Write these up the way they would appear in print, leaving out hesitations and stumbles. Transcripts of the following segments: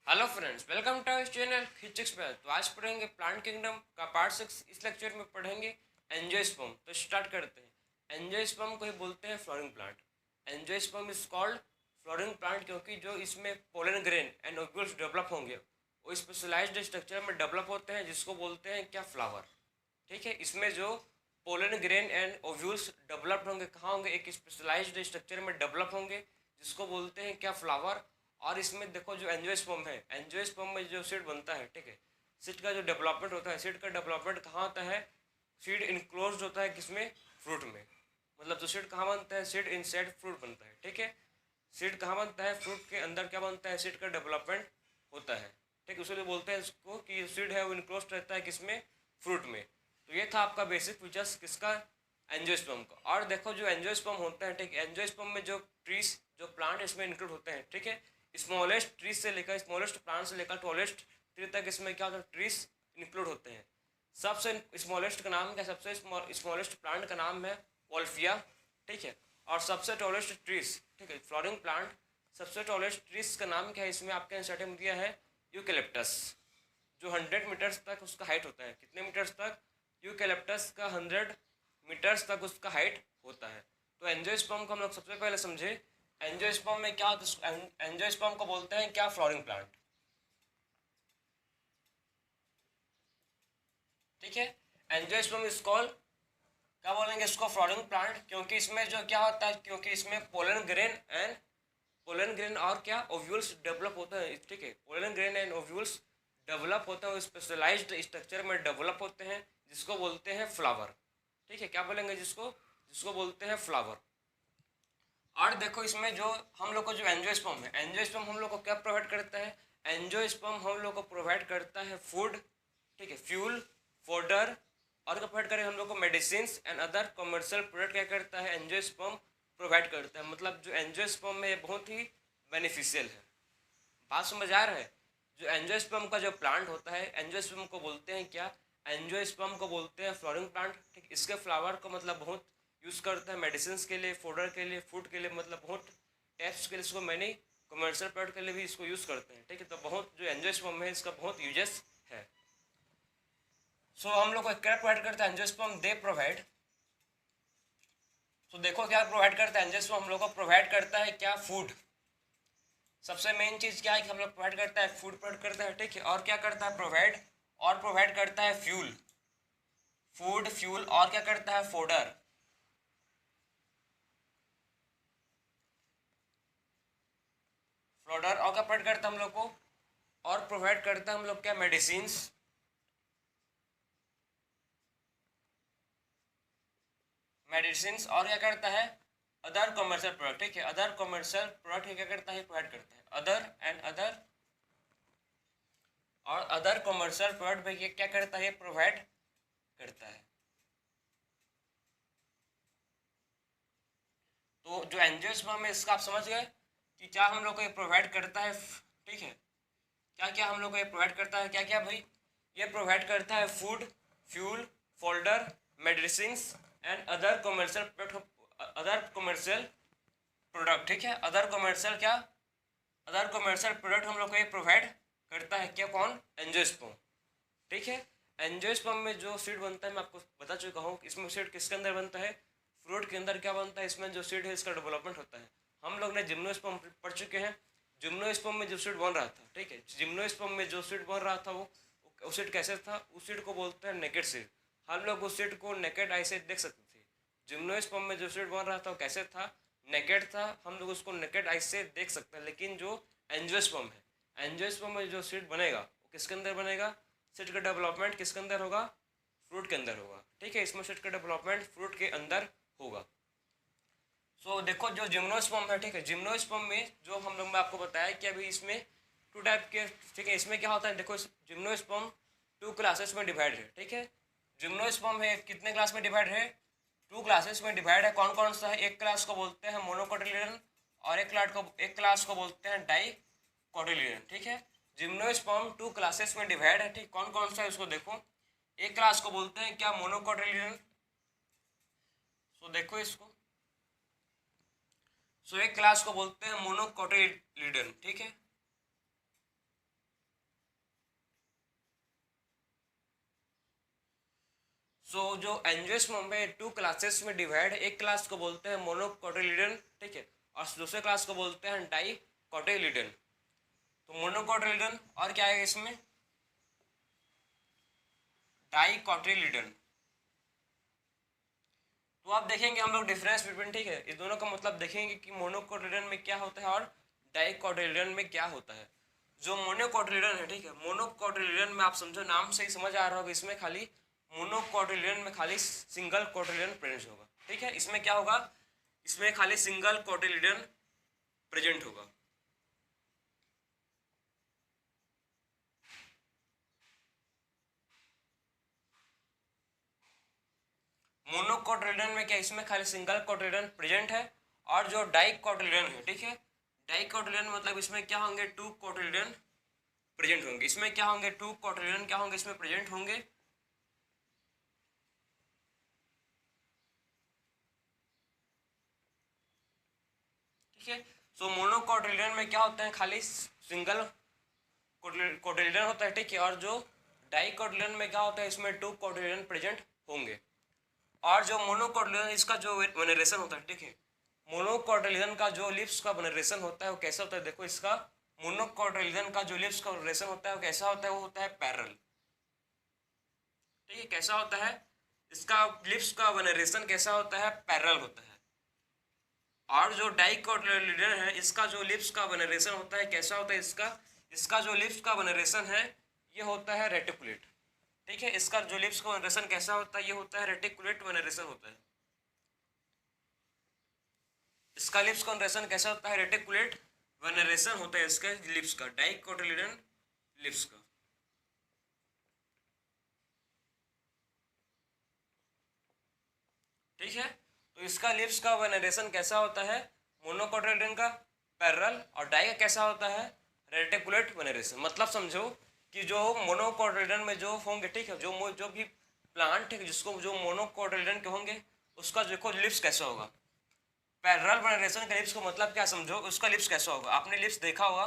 Hello friends, welcome to our channel physics में। तो आज पढ़ेंगे प्लांट किंगडम का पार्ट 6। इस लेक्चर में पढ़ेंगे एंजियोस्पर्म। तो स्टार्ट करते हैं। एंजियोस्पर्म को ही बोलते हैं flowering plant. Angiosperm is called flowering plant क्योंकि जो इसमें pollen grain and ovules develop होंगे वो स्पेशलाइज्ड स्ट्रक्चर में डेवलप होते हैं, जिसको बोलते हैं क्या, फ्लावर। ठीक है, इसमें जो pollen grain and ovules developed होंगे कहाँ होंगे, एक स्पेशलाइज्ड स्ट्रक्चर में डेवलप होंगे, जिसको बोलते हैं क्या, फ्लावर। और इसमें देखो जो एंजियोस्पर्म है, एंजियोस्पर्म में जो सीड बनता है, ठीक है, सीड का जो डेवलपमेंट होता है, सीड का डेवलपमेंट कहाँ होता है, सीड इनक्लोज होता है किसमें, फ्रूट में। मतलब जो सीड कहाँ बनता है, सीड इनसाइड फ्रूट बनता है। ठीक है, सीड कहाँ बनता है, फ्रूट के अंदर क्या बनता है, सीड का डेवलपमेंट होता है। ठीक, उसको बोलते हैं इसको कि सीड है वो इनक्लोज रहता है किसमें, फ्रूट में। तो ये था आपका बेसिक फीचर्स किसका, एंजियोस्पर्म का। और देखो जो एंजियोस्पर्म होता है, ठीक, एंजियोस्पर्म में जो ट्रीज, जो प्लांट इसमें इंक्लूड होते हैं, ठीक है, स्मॉलेस्ट ट्रीज से लेकर, स्मॉलेस्ट प्लांट से लेकर टॉलेस्ट ट्री तक इसमें क्या होता है, ट्रीज इंक्लूड होते हैं। सबसे स्मॉलेस्ट का नाम क्या, सबसे स्मॉलेस्ट प्लांट का नाम है वोल्फिया। ठीक है, और सबसे टॉलेस्ट ट्रीज, ठीक है, फ्लोरिंग प्लांट, सबसे टॉलेस्ट ट्रीज का नाम क्या है, इसमें आपके आंसर में दिया है यूकेलिप्टस, जो 100 मीटर्स तक उसका हाइट होता है। कितने मीटर्स तक, यूकेलिप्टस का 100 मीटर्स तक उसका हाइट होता है। तो एंजियोस्पर्म को हम लोग सबसे पहले समझे। एंजियोस्पर्म में क्या होता है, एंजियोस्पर्म को बोलते हैं क्या, फ्लोरिंग प्लांट। ठीक है, एंजियोस्पर्म इज कॉल्ड, क्या बोलेंगे इसको, फ्लोरिंग प्लांट, क्योंकि इसमें जो क्या होता है, क्योंकि इसमें pollen grain and pollen grain और क्या, ओव्यूल्स डेवलप होते हैं। ठीक है, pollen grain and ovules develop होते हैं, स्पेशलाइज्ड स्ट्रक्चर में डेवलप होते हैं, जिसको बोलते हैं फ्लावर। ठीक है, क्या बोलेंगे जिसको, जिसको बोलते हैं फ्लावर। और देखो इसमें जो हम लोग को जो एंजियोस्पर्म है, एंजियोस्पर्म हम लोग को क्या प्रोवाइड करता है, एंजियोस्पर्म हम लोग को प्रोवाइड करता है फूड, ठीक है, फ्यूल, फोडर, और क्या प्रोवाइड करें हम लोग को, medicine and other commercial product क्या करता है, एंजियोस्पर्म प्रोवाइड करता है। मतलब जो एंजियोस्पर्म है ये बहुत ही बेनिफिशियल है। बात समझ आ रहा है। जो एंजियोस्पर्म का जो प्लांट होता है, एंजियोस्पर्म को बोलते हैं क्या, एंजियोस्पर्म को बोलते हैं फ्लोरिंग प्लांट। ठीक, इसके फ्लावर को मतलब बहुत यूज़ करता है मेडिसिन के लिए, फोडर के लिए, फूड के लिए, मतलब बहुत टेस्ट के लिए इसको, मैंने कमर्शियल प्रोडक्ट के लिए भी इसको यूज़ करते हैं। ठीक है, तो बहुत जो एंजियोस्पर्म है इसका बहुत यूजेस है। सो हम लोग को क्या प्रोवाइड करता है एंजियोस्पर्म, दे प्रोवाइड। तो देखो क्या प्रोवाइड करता है एंजियोस्पर्म, हम लोग को प्रोवाइड करता है क्या, फूड। सबसे मेन चीज़ क्या है कि हम लोग प्रोवाइड करता है फूड प्रोवाइड करता है। ठीक है, और क्या करता है प्रोवाइड, और प्रोवाइड करता है फ्यूल, फूड फ्यूल, और क्या करता है फोडर। फोडर और क्या प्रोवाइड करता है हम लोग को, और प्रोवाइड करता है हम लोग क्या, मेडिसिन, मेडिसिन, और क्या करता है, अदर कमर्शियल प्रोडक्ट। ठीक है, अदर कमर्शियल प्रोडक्ट क्या करता है, प्रोवाइड करता है, अदर एंड अदर, और अदर कमर्शियल प्रोडक्ट भी क्या करता है, प्रोवाइड करता है। तो जो एंजियोस्पर्म है इसका आप समझ गए कि क्या हम लोग को ये प्रोवाइड करता है। ठीक है, क्या क्या हम लोग को ये प्रोवाइड करता है, क्या क्या भाई, ये प्रोवाइड करता है food, fuel, folder, medicine and other commercial product, other commercial product. ठीक है, अदर कमर्शियल क्या, अदर कमर्शियल प्रोडक्ट हम लोग को ये प्रोवाइड करता है क्या, कौन, एंजियोस्पर्म। ठीक है, एंजियोस्पर्म में जो सीड बनता है मैं आपको बता चुका हूँ। इसमें सीड किसके अंदर बनता है, फ्रूट के अंदर क्या बनता है, इसमें जो सीड है इसका डेवलपमेंट होता है। हम लोग ने जिम्नोस्पर्म पढ़ चुके हैं। जिम्नोस्पर्म में जो सीड बन रहा था, ठीक है, जिम्नोस्पर्म में जो सीड बन रहा था वो सीड कैसे था, उस सीड को बोलते हैं नेकेड सीड। हम लोग उस सीड को नेकेड आई से देख सकते थे। जिम्नोस्पर्म में जो सीड बन रहा था वो कैसे था, नेकेड था, हम लोग उसको नेकेड आई से देख सकते हैं। लेकिन जो एंजियोस्पर्म है, एंजियोस्पर्म में जो सीड बनेगा वो किसके अंदर बनेगा, सीड का डेवलपमेंट किसके अंदर होगा, फ्रूट के अंदर होगा। ठीक है, इसमें सीड का डेवलपमेंट फ्रूट के अंदर होगा। देखो जो जिम्नोस्पर्म है, ठीक है, जिम्नोस्पर्म में जो हम लोग, मैं आपको बताया कि अभी इसमें टू टाइप के, ठीक है, इसमें क्या होता है, देखो जिम्नोस्पर्म टू क्लासेस में डिवाइड है। ठीक है, जिम्नोस्पर्म है कितने क्लास में डिवाइड है, टू क्लासेस में डिवाइड है। कौन कौन सा है, एक क्लास को बोलते हैं मोनोकोटिलिडन, और एक क्लास को बोलते हैं डाइकोटिलिडन। ठीक है, जिम्नोस्पर्म टू क्लासेस में डिवाइड है। ठीक, कौन कौन सा है उसको देखो। एक क्लास को बोलते हैं क्या, मोनोकोटिलिडन। देखो इसको, एक क्लास को बोलते हैं मोनोकोटिलिडन। ठीक है, सो जो एंजियोस्पर्म है टू क्लासेस में डिवाइड, एक क्लास को बोलते हैं मोनोकोटिलिडन, ठीक है, और दूसरे क्लास को बोलते हैं डाइकोटिलिडन। तो मोनोकोटिलिडन और क्या है इसमें, डाइकोटिलिडन। तो आप देखेंगे हम लोग डिफरेंस बिटवीन, ठीक है, इस दोनों का मतलब देखेंगे कि मोनोकोटिलिडन में क्या होता है और डाइकोटिलिडन में क्या होता है। जो मोनोकोटिलिडन है, ठीक है, मोनोकोटिलिडन में आप समझो नाम से ही समझ आ रहा होगा, इसमें खाली मोनोकोटिलिडन में खाली सिंगल कोटिलिडन प्रेजेंट होगा, ठीक है, इसमें क्या होगा, इसमें खाली सिंगल कोटिलिडन प्रेजेंट होगा। मोनोकोटिलिडन में क्या, इसमें खाली सिंगल कोटिलिडन प्रेजेंट है, और जो डाइकोटिलिडन है, ठीक है, डाइकोटिलिडन मतलब इसमें क्या होंगे, टू कोटिलिडन प्रेजेंट होंगे, इसमें क्या होंगे, टू कोटिलिडन क्या होंगे, इसमें प्रेजेंट होंगे। ठीक है, सो मोनोकोटिलिडन में क्या होता है, खाली सिंगल कोटिलिडन होता है, ठीक है, और जो डाइकोटिलिडन में क्या होता है, इसमें टू कोटिलिडन प्रेजेंट होंगे। और जो मोनोकोटिलिडन इसका जो वेनरेशन होता है, ठीक है, मोनोकोटिलिडन का जो लिप्स का वेनरेशन होता है वो कैसा होता है, देखो इसका मोनोकोटिलिडन का जो लिप्स का वेनरेशन होता है वो कैसा होता है, वो होता है पैरेलल, ठीक है, कैसा होता है, इसका लिप्स का वेनरेशन कैसा होता है, पैरेलल होता है। और जो डाइकोटिलिडन है इसका जो लिप्स का वेनरेशन होता है कैसा होता है, इसका इसका जो लिप्स का वेनरेशन है ये होता है रेटिकुलेट, ठीक है, इसका जो लिप्स का वेनरेशन कैसा होता है, ये होता है रेटिकुलेट वेनरेशन होता है। इसका लिप्स का वेनरेशन कैसा होता है, रेटिकुलेट वेनरेशन होता है इसके लिप्स का, डाइकोटिलिडन लिप्स का। ठीक है, तो इसका लिप्स का वेनरेशन कैसा होता है, मोनोकोटिलिडन का पैरेलल, और डाई का कैसा होता है, रेटिकुलेट वेनरेशन। मतलब समझो कि जो मोनोकोटिलिडन में जो होंगे, ठीक है, जो भी प्लांट है जिसको जो मोनोकोटिलिडन के होंगे उसका देखो लिप्स कैसा होगा, पैरेलल वेनरेशन का लिप्स को मतलब क्या समझो, उसका लिप्स कैसा होगा, आपने लिप्स देखा होगा,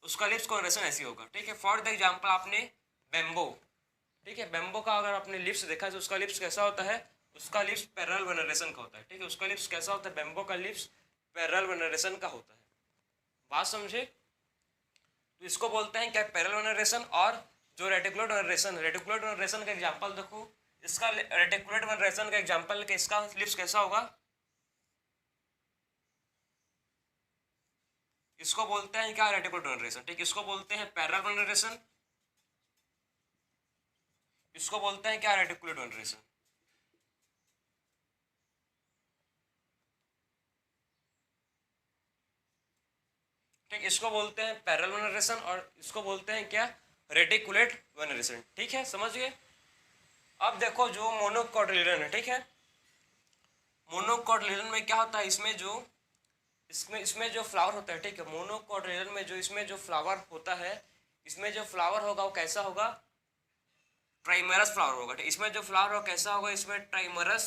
उसका लिप्स का वेनरेशन ऐसी होगा, ठीक है। फॉर द एग्जाम्पल आपने बेम्बो, ठीक है, बेम्बो का अगर आपने लिप्स देखा है तो उसका लिप्स कैसा होता है, उसका लिप्स पैरेलल वेनरेशन का होता है, ठीक है, उसका लिप्स कैसा होता है, बेम्बो का लिप्स पैरेलल वेनरेशन का होता है। बात समझे, तो इसको बोलते हैं क्या, पैरेलल वेनरेशन। और जो रेटिकुलेट वेनरेशन, रेटिकुलेट वेनरेशन का एग्जांपल देखो, इसका रेटिकुलेट वेनरेशन का एग्जांपल कि इसका लिप्स कैसा होगा, इसको बोलते हैं क्या, रेटिकुलेट वेनरेशन, ठीक, इसको बोलते हैं पैरेलल वेनरेशन, इसको बोलते हैं क्या, रेटिकुलेट वेनरेशन। ठीक, इसको बोलते हैं पैरेलल वेनरेशन और इसको बोलते हैं क्या, रेटिकुलेट वेनरेशन। ठीक है, समझ गए। अब देखो जो मोनोकोटिलिडन है, ठीक है, मोनोकोटिलिडन में क्या होता है, इसमें जो इसमें जो फ्लावर होता है, ठीक है, मोनोकोटिलिडन में जो इसमें जो फ्लावर होता है, इसमें जो फ्लावर होगा वो कैसा होगा, ट्राइमरस फ्लावर होगा। इसमें जो फ्लावर होगा कैसा होगा, इसमें ट्राइमरस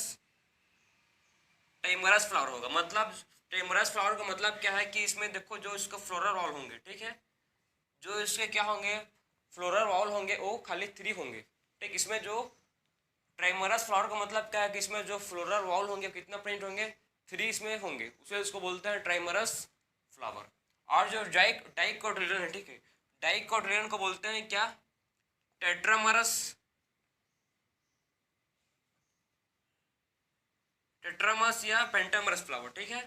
टाइमरस फ्लावर होगा। मतलब टाइमरस फ्लावर का मतलब क्या है कि इसमें देखो जो इसका फ्लोरल वॉल होंगे, ठीक है, जो इसके क्या होंगे, फ्लोरल वॉल होंगे वो खाली 3 होंगे। ठीक, इसमें जो ट्राइमरस फ्लावर का मतलब क्या है कि इसमें जो फ्लोरल वॉल होंगे कितना प्रिंट होंगे, 3 इसमें होंगे, उसे इसको बोलते हैं ट्राइमरस फ्लावर। और जो डाइकोटिलिडन है, ठीक है, डाइकोटिलिडन को बोलते हैं क्या, टेट्रामरस, टेट्रामस या पेंटामरस फ्लावर। ठीक है,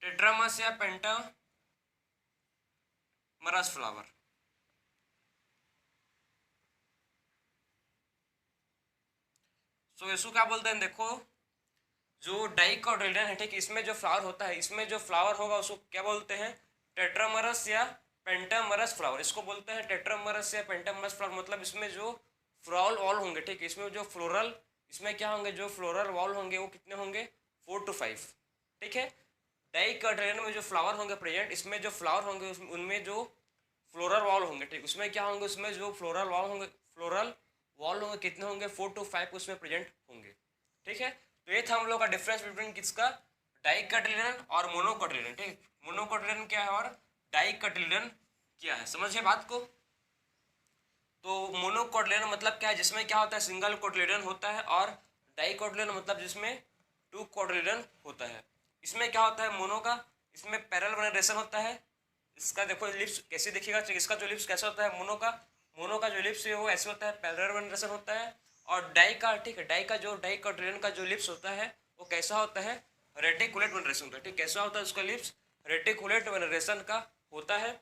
टेट्रामस या पेंटामरस फ्लावर। सो इसको क्या बोलते हैं, देखो जो डाइकोटिलिडन है, ठीक, इसमें जो फ्लावर होता है, इसमें जो फ्लावर होगा उसको क्या बोलते हैं, टेट्रामरस या पेंटामरस फ्लावर। इसको बोलते हैं टेट्रामरस या पेंटामरस फ्लावर। मतलब इसमें जो फ्लोरल वॉल होंगे, ठीक, इसमें जो फ्लोरल, इसमें क्या होंगे, जो फ्लोरल वॉल होंगे वो कितने होंगे, 4 to 5। ठीक है, डाइकोटिलिडन में जो फ्लावर होंगे प्रेजेंट, इसमें जो फ्लावर होंगे उनमें जो फ्लोरल वॉल होंगे, ठीक, उसमें क्या होंगे, उसमें जो फ्लोरल वॉल होंगे, फ्लोरल वॉल होंगे कितने होंगे, 4 to 5 उसमें प्रेजेंट होंगे। ठीक है, तो ये था हम लोग का डिफरेंस बिटवीन किसका, डाइकोटिलिडन और मोनोकोटिलिडन। ठीक, मोनोकोटिलिडन क्या है और डाइकोटिलिडन क्या है, समझिए बात को। तो मोनोकोटिलेडन मतलब क्या है, जिसमें क्या होता है सिंगल कोटिलेडन होता है, और डाइकोटिलेडन मतलब जिसमें टू कोटिलेडन होता है। इसमें क्या होता है मोनो का, इसमें पैरेलल वेनरेशन होता है। इसका देखो लिप्स कैसे दिखेगा, इसका जो लिप्स कैसा होता है मोनो का जो लिप्स है वो ऐसे होता है, पैरेलल वेनरेशन होता है। और डाई का, ठीक है, डाइकोटिलेडन का जो लिप्स होता है वो कैसा होता है, रेटिकुलेट वेनरेशन होता है। ठीक, कैसा होता है उसका लिप्स, रेटिकुलेट वेनरेशन का होता है।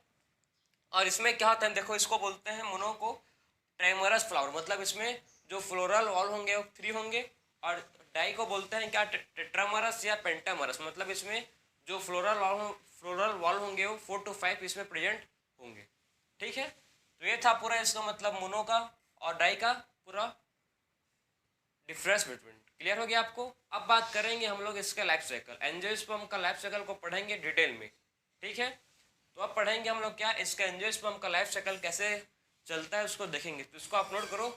और इसमें क्या होता है देखो, इसको बोलते हैं मोनो को ट्राइमरस फ्लावर, मतलब इसमें जो फ्लोरल वॉल होंगे वो 3 होंगे। और डाई को बोलते हैं क्या, टेट्रामरस या पेंटामरस, मतलब इसमें जो फ्लोरल वॉल होंगे वो 4 to 5 इसमें प्रेजेंट होंगे। ठीक है, तो ये था पूरा इसका मतलब मोनो का और डाई का पूरा डिफरेंस बिटवीन। क्लियर हो गया आपको। अब बात करेंगे हम लोग इसका लाइफ साइकिल, एंजियोस्पर्म का लाइफ साइकिल को पढ़ेंगे डिटेल में। ठीक है, तो अब पढ़ेंगे हम लोग क्या, इसका एंजियोस्पर्म का लाइफ साइकिल कैसे चलता है उसको देखेंगे। तो इसको आप नोट करो,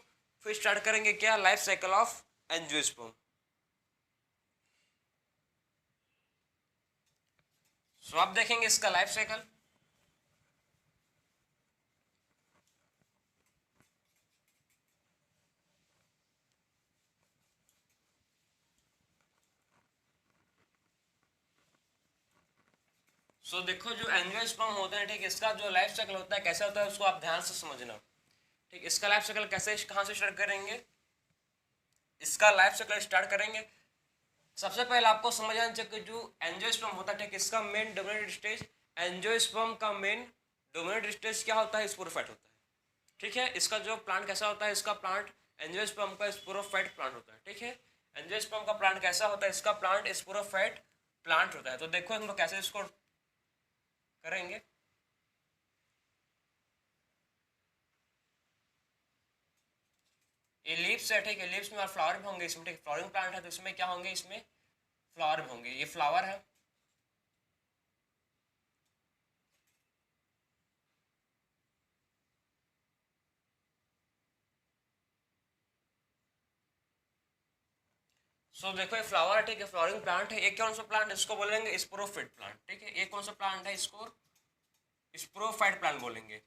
फिर स्टार्ट करेंगे क्या, लाइफ साइकिल ऑफ एंजियोस्पर्म। सो आप देखेंगे इसका लाइफ साइकिल। सो देखो जो एंजियोस्पर्म होते हैं, ठीक, इसका जो लाइफ साइकिल होता है कैसा होता है उसको आप ध्यान से समझना। ठीक, इसका लाइफ साइकिल कैसे, कहाँ से स्टार्ट करेंगे, इसका लाइफ साइकिल स्टार्ट करेंगे। सबसे पहले आपको समझ आना चाहिए कि जो एंजियोस्पर्म होता है, ठीक, इसका मेन डोमिनेंट स्टेज, एंजियोस्पर्म का मेन डोमिनेंट स्टेज क्या होता है, स्पोरोफाइट होता है। ठीक है, इसका जो प्लांट कैसा होता है, इसका प्लांट एंजियोस्पर्म का स्पोरोफाइट प्लांट होता है। ठीक है, एंजियोस्पर्म का प्लांट कैसा होता है, इसका प्लांट स्पोरोफाइट प्लांट होता है। तो देखो हम लोग कैसे इसको करेंगे। ये लीव्स है, ठीक है, लीव्स में और फ्लावर भी होंगे इसमें। ठीक, फ्लावरिंग प्लांट है तो इसमें क्या होंगे, इसमें फ्लावर भी होंगे। ये फ्लावर है, सो देखो ये फ्लावर है, ठीक है, फ्लावरिंग प्लांट है। एक कौन सा प्लांट, इसको बोलेंगे स्पोरोफिट प्लांट। ठीक है, ये कौन सा प्लांट है, इसको स्पोरोफाइट प्लांट बोलेंगे।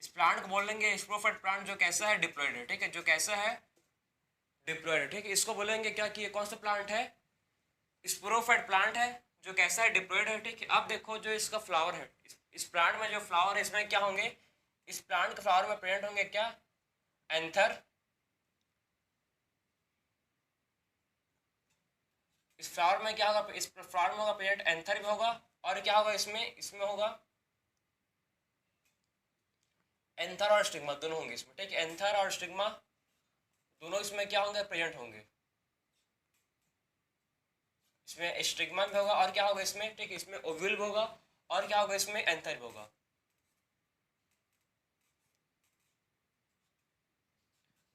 इस प्लांट को बोलेंगे स्पोरोफाइट प्लांट, जो कैसा है, डिप्लॉयड है। ठीक है, जो कैसा है, डिप्लॉयड है। ठीक है, इसको बोलेंगे क्या कि ये कौन सा प्लांट है, स्पोरोफाइट प्लांट है, जो कैसा है, डिप्लॉयड है। ठीक है, अब देखो जो इसका फ्लावर है, इस प्लांट में जो फ्लावर है इसमें क्या होंगे, इस प्लांट के फ्लावर में प्रेजेंट होंगे क्या, एंथर। इस फ्लावर में क्या होगा, इस फ्लावर में होगा प्रेजेंट एंथर भी होगा, और क्या होगा इसमें, इसमें होगा एंथर और स्टिग्मा दोनों होंगे इसमें। ठीक है, एंथर और स्टिग्मा दोनों इसमें क्या होंगे, प्रेजेंट होंगे। इसमें स्टिग्मा भी होगा और क्या होगा इसमें, ठीक है, इसमें ओव्यूल भी होगा और क्या होगा इसमें, एंथर भी होगा।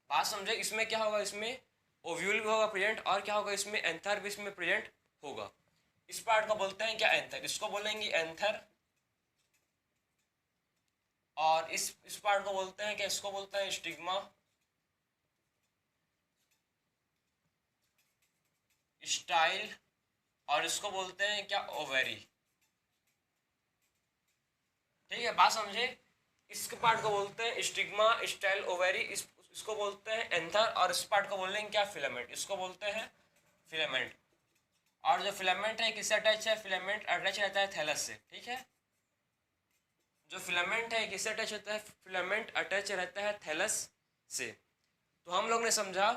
बात समझे, इसमें क्या होगा, इसमें ओव्यूल भी होगा प्रेजेंट और क्या होगा इसमें, एंथर भी इसमें प्रेजेंट होगा। इस पार्ट को बोलते हैं क्या, एंथर, इसको बोलेंगे एंथर। और इस पार्ट को बोलते हैं क्या, इसको बोलते हैं स्टिग्मा, स्टाइल, और इसको बोलते हैं क्या, ओवेरी। ठीक है, बात समझे, इसके पार्ट को बोलते हैं स्टिग्मा, स्टाइल, ओवेरी। इसको बोलते हैं एंथर, और इस पार्ट को बोलेंगे क्या, फिलामेंट, इसको बोलते हैं फिलामेंट। और जो फिलामेंट है किससे अटैच है, फिलामेंट अटैच रहता है थैलस से। ठीक है, जो फिलामेंट है किससे अटैच होता है, फिलामेंट अटैच रहता है थैलस से। तो हम लोग ने समझा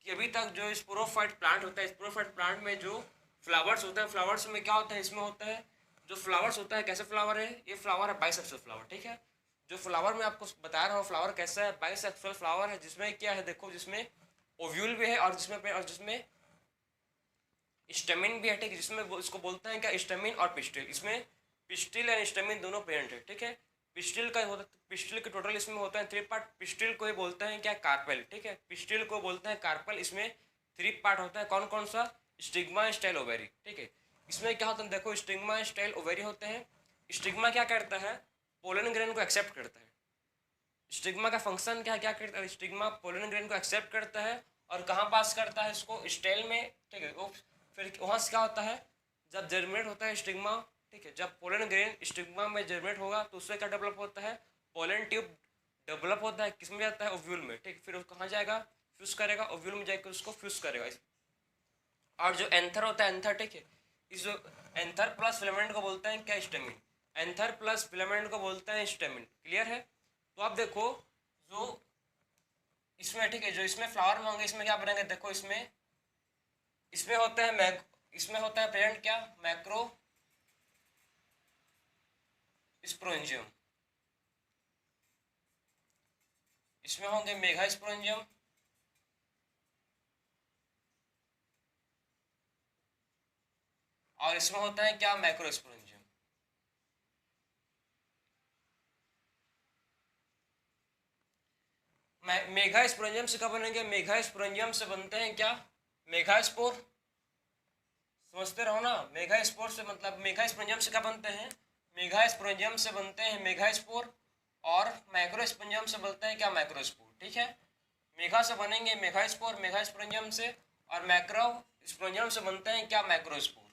कि अभी तक जो स्पोरोफाइट प्लांट होता है, स्पोरोफाइट प्लांट में जो फ्लावर्स होते हैं, फ्लावर्स में क्या होता है, इसमें होता है जो फ्लावर्स होता है, कैसे फ्लावर है, ये फ्लावर है बाइसेक्सुअल फ्लावर। ठीक है, जो फ्लावर मैं आपको बता रहा हूँ फ्लावर कैसा है, बाइसेक्सुअल फ्लावर है, जिसमें क्या है देखो, जिसमें ओव्यूल भी है और जिसमें स्टेमिन भी है। ठीक है, जिसमें इसको बोलते हैं क्या, स्टेमिन और पिस्टिल। इसमें पिस्टिल एंड स्टेमिन दोनों प्रेजेंट है। ठीक है, पिस्टिल का होता, पिस्टिल के टोटल इसमें होता है 3 पार्ट। पिस्टिल को ही बोलते हैं क्या, कार्पेल। ठीक है, पिस्टिल को बोलते हैं कार्पेल। इसमें 3 पार्ट होता है, कौन कौन सा, स्टिग्मा, स्टाइल, ओवेरी। ठीक है, इसमें क्या होता है देखो, स्टिग्मा, स्टाइल, ओवेरी होते हैं। स्टिग्मा क्या करता है, पोलन ग्रेन को एक्सेप्ट करता है। स्टिग्मा का फंक्शन क्या क्या करता है, स्टिग्मा पोलन ग्रेन को एक्सेप्ट करता है और कहाँ पास करता है इसको, स्टेल में। ठीक है, वो फिर वहाँ से क्या होता है, जब जर्मिनेट होता है स्टिग्मा, ठीक है, जब पोलन ग्रेन स्टिग्मा में जर्मिनेट होगा तो उससे क्या डेवलप होता है, पोलन ट्यूब डेवलप होता है, किस में जाता है, ओव्यूल में, ठीक। फिर वो कहाँ जाएगा, फ्यूज करेगा, ओव्यूल में जाकर उसको फ्यूज करेगा। और जो एंथर होता है, एंथर, ठीक है, इस जो एंथर प्लस फिलामेंट को बोलते हैं क्या, स्टेमिन। एंथर प्लस फिलामेंट को बोलते हैं स्टेमिन। क्लियर है। तो आप देखो जो इसमें, ठीक है, जो इसमें फ्लावर में होंगे, इसमें क्या बनेंगे, देखो इसमें इसमें होता है इसमें होता है प्रेजेंट क्या, मैक्रो स्पोरेंजियम। इसमें होंगे मेगा स्पोरेंजियम और इसमें होता है क्या, मैक्रो स्पोरेंजियम। मेगा स्पोरेंजियम से कब बनेंगे, मेगा स्पोरेंजियम से बनते हैं क्या, मेगा स्पोर। समझते रहो ना, मेगा स्पोर से मतलब मेगा स्पोरेंजियम से क्या बनते हैं, मेगा स्पोरेंजियम से बनते हैं मेगा स्पोर। और मैक्रो स्पोरेंजियम से बनते हैं क्या, मैक्रो स्पोर। ठीक है, मेगा से बनेंगे मेगा स्पोर, मेगा स्पोरेंजियम से। और मैक्रो स्पोरेंजियम से बनते हैं क्या, मैक्रो स्पोर।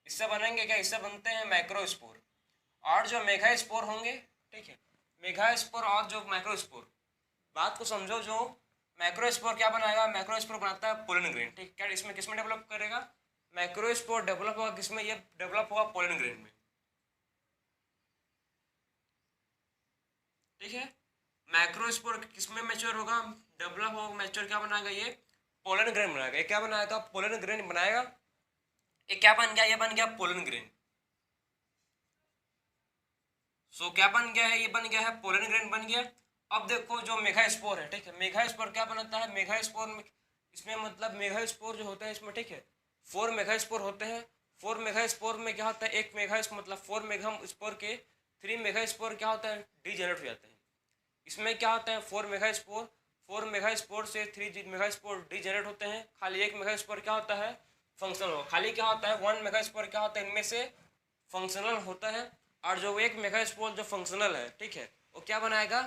इससे बनेंगे क्या, इससे बनते हैं मैक्रो स्पोर। और जो मेगा स्पोर होंगे, ठीक है, मेगा स्पोर और जो मैक्रो स्पोर, बात को समझो, जो मैक्रो स्पोर क्या बनाएगा, मैक्रो स्पोर बनाता है पोलन ग्रेन। ठीक, क्या इसमें किसमें डेवलप करेगा, मैक्रो स्पोर डेवलप होगा किसमें, ये डेवलप होगा पोलन ग्रेन में। ठीक है, मैक्रो स्पोर किसमें मैच्योर होगा, डेवलप होगा, मैच्योर क्या बनाएगा, ये पोलन ग्रेन बनाएगा। ये क्या बनाएगा, पोलन ग्रेन बनाएगा। ये क्या बन गया, ये बन गया पोलन ग्रेन। सो क्या बन गया है, ये बन गया है पोलन ग्रेन बन गया। अब देखो जो मेगा स्पोर है, ठीक है, मेगा स्पोर क्या बनाता है, मेगा स्पोर में इसमें मतलब मेगा स्पोर जो होता है इसमें, ठीक है, 4 मेगा स्पोर होते हैं। 4 मेगा स्पोर में क्या होता है, एक मेगा मतलब 4 मेगा स्पोर के 3 मेगा स्पोर क्या होता है, डीजेनरेट हो जाते हैं। इसमें क्या होता है, 4 मेगा स्पोर, 4 मेगा स्पोर से 3 मेगा स्पोर डीजेनरेट होते हैं। खाली एक मेगा स्पोर क्या होता है, फंक्शनल हो। खाली क्या होता है, 1 मेगा स्पोर क्या होता है, इनमें से फंक्शनल होता है। और जो एक मेगा स्पोर जो फंक्शनल है, ठीक है, वो क्या बनाएगा,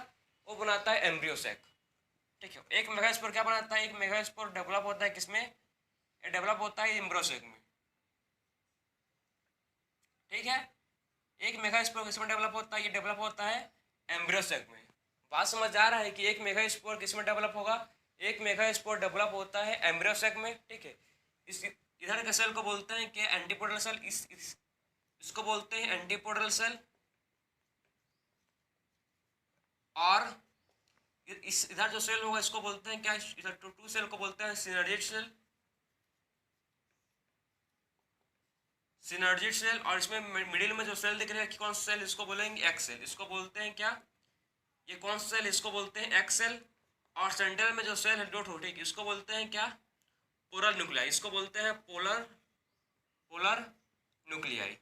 वो बनाता है एम्ब्रियो सैक। ठीक है, एक मेगा स्पोर क्या बनाता है, एक मेगा स्पोर डेवलप होता है किसमें, ये डेवलप होता है एम्ब्रियो सैक में। ठीक है, एक मेगा स्पोर किसमें डेवलप होता है, ये डेवलप होता है एम्ब्रियो सैक में। बात समझ आ रहा है कि एक मेगा स्पोर किसमें डेवलप होगा, एक मेगा स्पोर डेवलप होता है एम्ब्रियो सैक में। ठीक है, इस इधर के सेल को बोलते हैं कि एंटीपोडल सेल, इसको बोलते हैं एंटीपोडल सेल। और इस इधर जो सेल होगा इसको बोलते हैं क्या, इधर टू सेल को बोलते हैं सिनर्जिड सेल, सिनर्जिड सेल। और इसमें मिडिल में जो सेल दिख रहा है कौन सा सेल, इसको बोलेंगे एक्स सेल। इसको बोलते हैं क्या, ये कौन सा सेल, इसको बोलते हैं एक्स सेल। और सेंटर में जो सेल है डॉट हो, ठीक, इसको बोलते हैं क्या, पोलर न्यूक्लियाई। इसको बोलते हैं पोलर पोलर न्यूक्लियाई।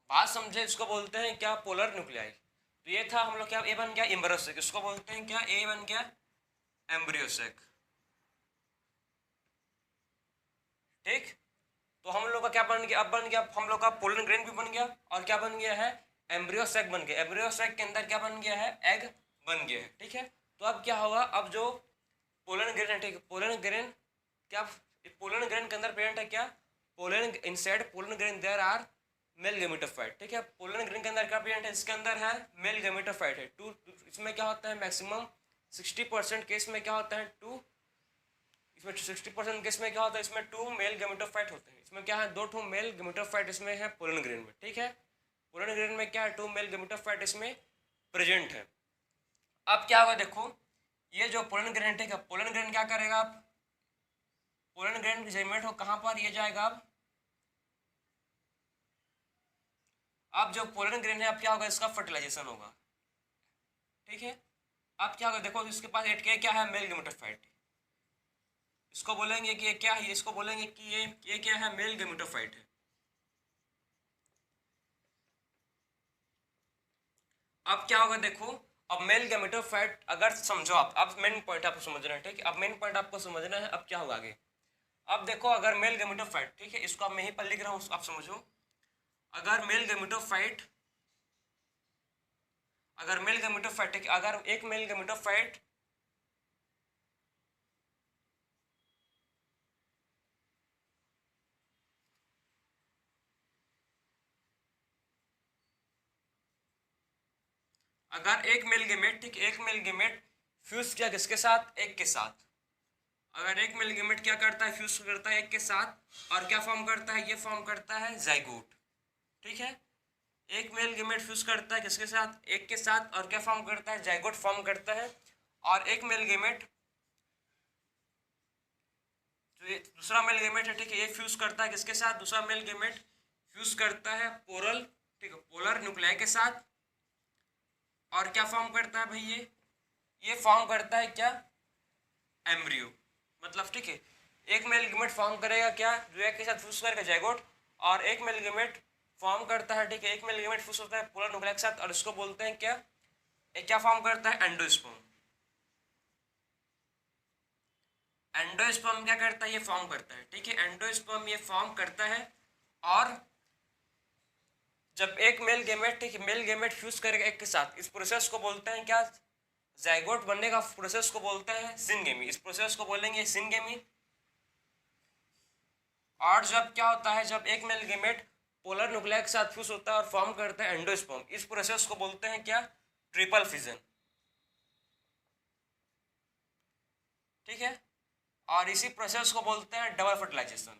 बात समझे, इसको बोलते हैं क्या, पोलर न्यूक्लियाई। तो ये था हम लोग क्या, ए बन गया एम्ब्रियोसेक, इसको बोलते हैं क्या, ए बन गया एम्ब्रियोसेक। ठीक, तो हम लोग का क्या बन गया, अब बन गया हम लोग का पोलन ग्रेन भी बन गया। और क्या बन गया है, एम्ब्रियो सैक बन गया। एम्ब्रियो सैक के अंदर क्या बन गया है, एग बन गया है। ठीक है, तो अब क्या होगा, अब जो पोलन ग्रेन है, ठीक है, पोलन ग्रेन क्या, पोलन ग्रेन के अंदर प्रेजेंट है क्या, pollen inside pollen grain there are male gametophyte. ठीक है, पोलन ग्रेन के अंदर क्या प्रेजेंट है, इसके अंदर है मेल गेमेटोफाइट है टू। इसमें क्या होता है, मैक्सिमम 60% केस में क्या होता है, टू। इसमें 60% केस में क्या होता है, इसमें 2 मेल गेमेटोफाइट होते हैं। इसमें क्या है, 2 मेल गेमेटोफाइट इसमें है पोलन ग्रेन में। ठीक है, पोलन ग्रेन में क्या है, 2 मेल गेमेटोफाइट इसमें प्रेजेंट है। अब क्या होगा, देखो ये जो पोलन ग्रेन, ठीक है, पोलन ग्रेन क्या करेगा, आप पोलन ग्रेन जेनरेट हो कहाँ पर, ये जाएगा अब जो पोलन ग्रेन है, अब क्या होगा, इसका फर्टिलाइजेशन होगा। ठीक है, अब क्या होगा, देखो इसके पास एट क्या है, मेल गेमेटोफाइट। इसको बोलेंगे कि ये क्या है, इसको बोलेंगे कि ये क्या है, मेल गेमेटोफाइट है। अब क्या होगा, देखो अब मेल गेमेटोफाइट अगर समझो आप, अब मेन पॉइंट आपको समझना है। ठीक है, अब मेन पॉइंट आपको समझना है, अब क्या होगा आगे। अब देखो अगर मेल गेमेटोफाइट, ठीक है, इसको अब मैं यहीं पर लिख रहा हूँ, आप समझो। अगर मेल गेमेटोफाइट, अगर मेल गेमेटोफाइट, ठीक है, अगर एक मेल गेमेटोफाइट अगर एक मेल गेमेट, ठीक, एक मेल गेमेट फ्यूज किया किसके साथ, एक के साथ, अगर एक मेल गेमेट क्या करता है, फ्यूज करता है एक के साथ और क्या फॉर्म करता है, ये फॉर्म करता है जाइगोट, ठीक है। एक मेल गेमेट फ्यूज करता है किसके साथ, एक के साथ, और क्या फॉर्म करता है, जाइगोट फॉर्म करता है। और एक मेल गेमेट, जो ये दूसरा मेल गेमेट है, ठीक है, ये फ्यूज करता है किसके साथ, दूसरा मेल गेमेट फ्यूज करता है पोरल, ठीक है, पोलर न्यूक्लियाई के साथ, और क्या फॉर्म करता है भाई, ये फॉर्म करता है क्या, एम्ब्रियो, मतलब ठीक है, एक मेल गेमेट फॉर्म करेगा क्या, जो एक के साथ फ्यूज करेगा जाइगोट, और एक मेल गेमेट फॉर्म करता है, ठीक है, एक मेल गेमेट फ्यूज होता है पोलर न्यूक्लियाई के साथ, और इसको बोलते हैं क्या, क्या फॉर्म करता है, एंडोस्पर्म। एंडोस्पर्म क्या करता है, ये फॉर्म करता है, ठीक है, एंडोस्पर्म ये फॉर्म करता है। और जब एक मेल गेमेट, ठीक है, मेल गेमेट फ्यूज करेगा एक के साथ, इस प्रोसेस को बोलते हैं क्या, जाइगोट बनने का प्रोसेस को बोलते हैं सिनगेमी, इस प्रोसेस को बोलेंगे सिनगेमी। और जब क्या होता है, जब एक मेल गेमेट पोलर न्यूक्लियाई के साथ फ्यूज होता है और फॉर्म करता है एंडोस्पर्म, इस प्रोसेस को बोलते हैं क्या, ट्रिपल फिजन, ठीक है। और इसी प्रोसेस को बोलते हैं डबल फर्टिलाइजेशन,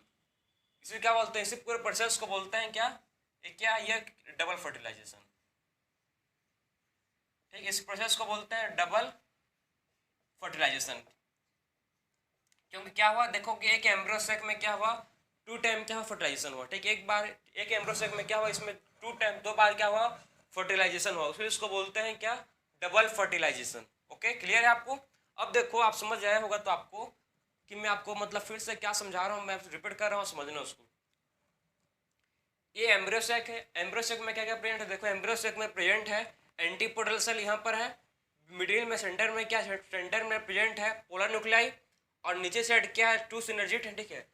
इसे क्या बोलते हैं, इसी पूरे प्रोसेस को बोलते हैं क्या, ये डबल फर्टिलाइजेशन, ठीक है, इस प्रोसेस को बोलते हैं डबल फर्टिलाइजेशन। क्योंकि क्या हुआ, देखो कि एक एम्ब्रियो सेक में क्या हुआ, टू टाइम क्या हुआ, फर्टिलाइजेशन हुआ, ठीक है, एक बार एक एम्ब्रियो सेक में क्या हुआ, इसमें टू टाइम, दो बार क्या हुआ, फर्टिलाइजेशन हुआ, फिर इसको बोलते हैं क्या, डबल फर्टिलाइजेशन। ओके, क्लियर है आपको। अब देखो आप समझ आया होगा तो आपको कि मैं आपको मतलब फिर से क्या समझा रहा हूँ, मैं रिपीट कर रहा हूँ, समझना उसको। ये एम्ब्रियो सेक है, एम्ब्रियो सेक में क्या क्या प्रेजेंट है, देखो एम्ब्रियो सेक में प्रेजेंट है एंटीपोडल सेल, यहाँ पर है मिडिल में, सेंटर में क्या, सेंटर में प्रेजेंट है पोलर न्यूक्लियाई, और नीचे साइड क्या है, टू सिनर्जिट है, ठीक है,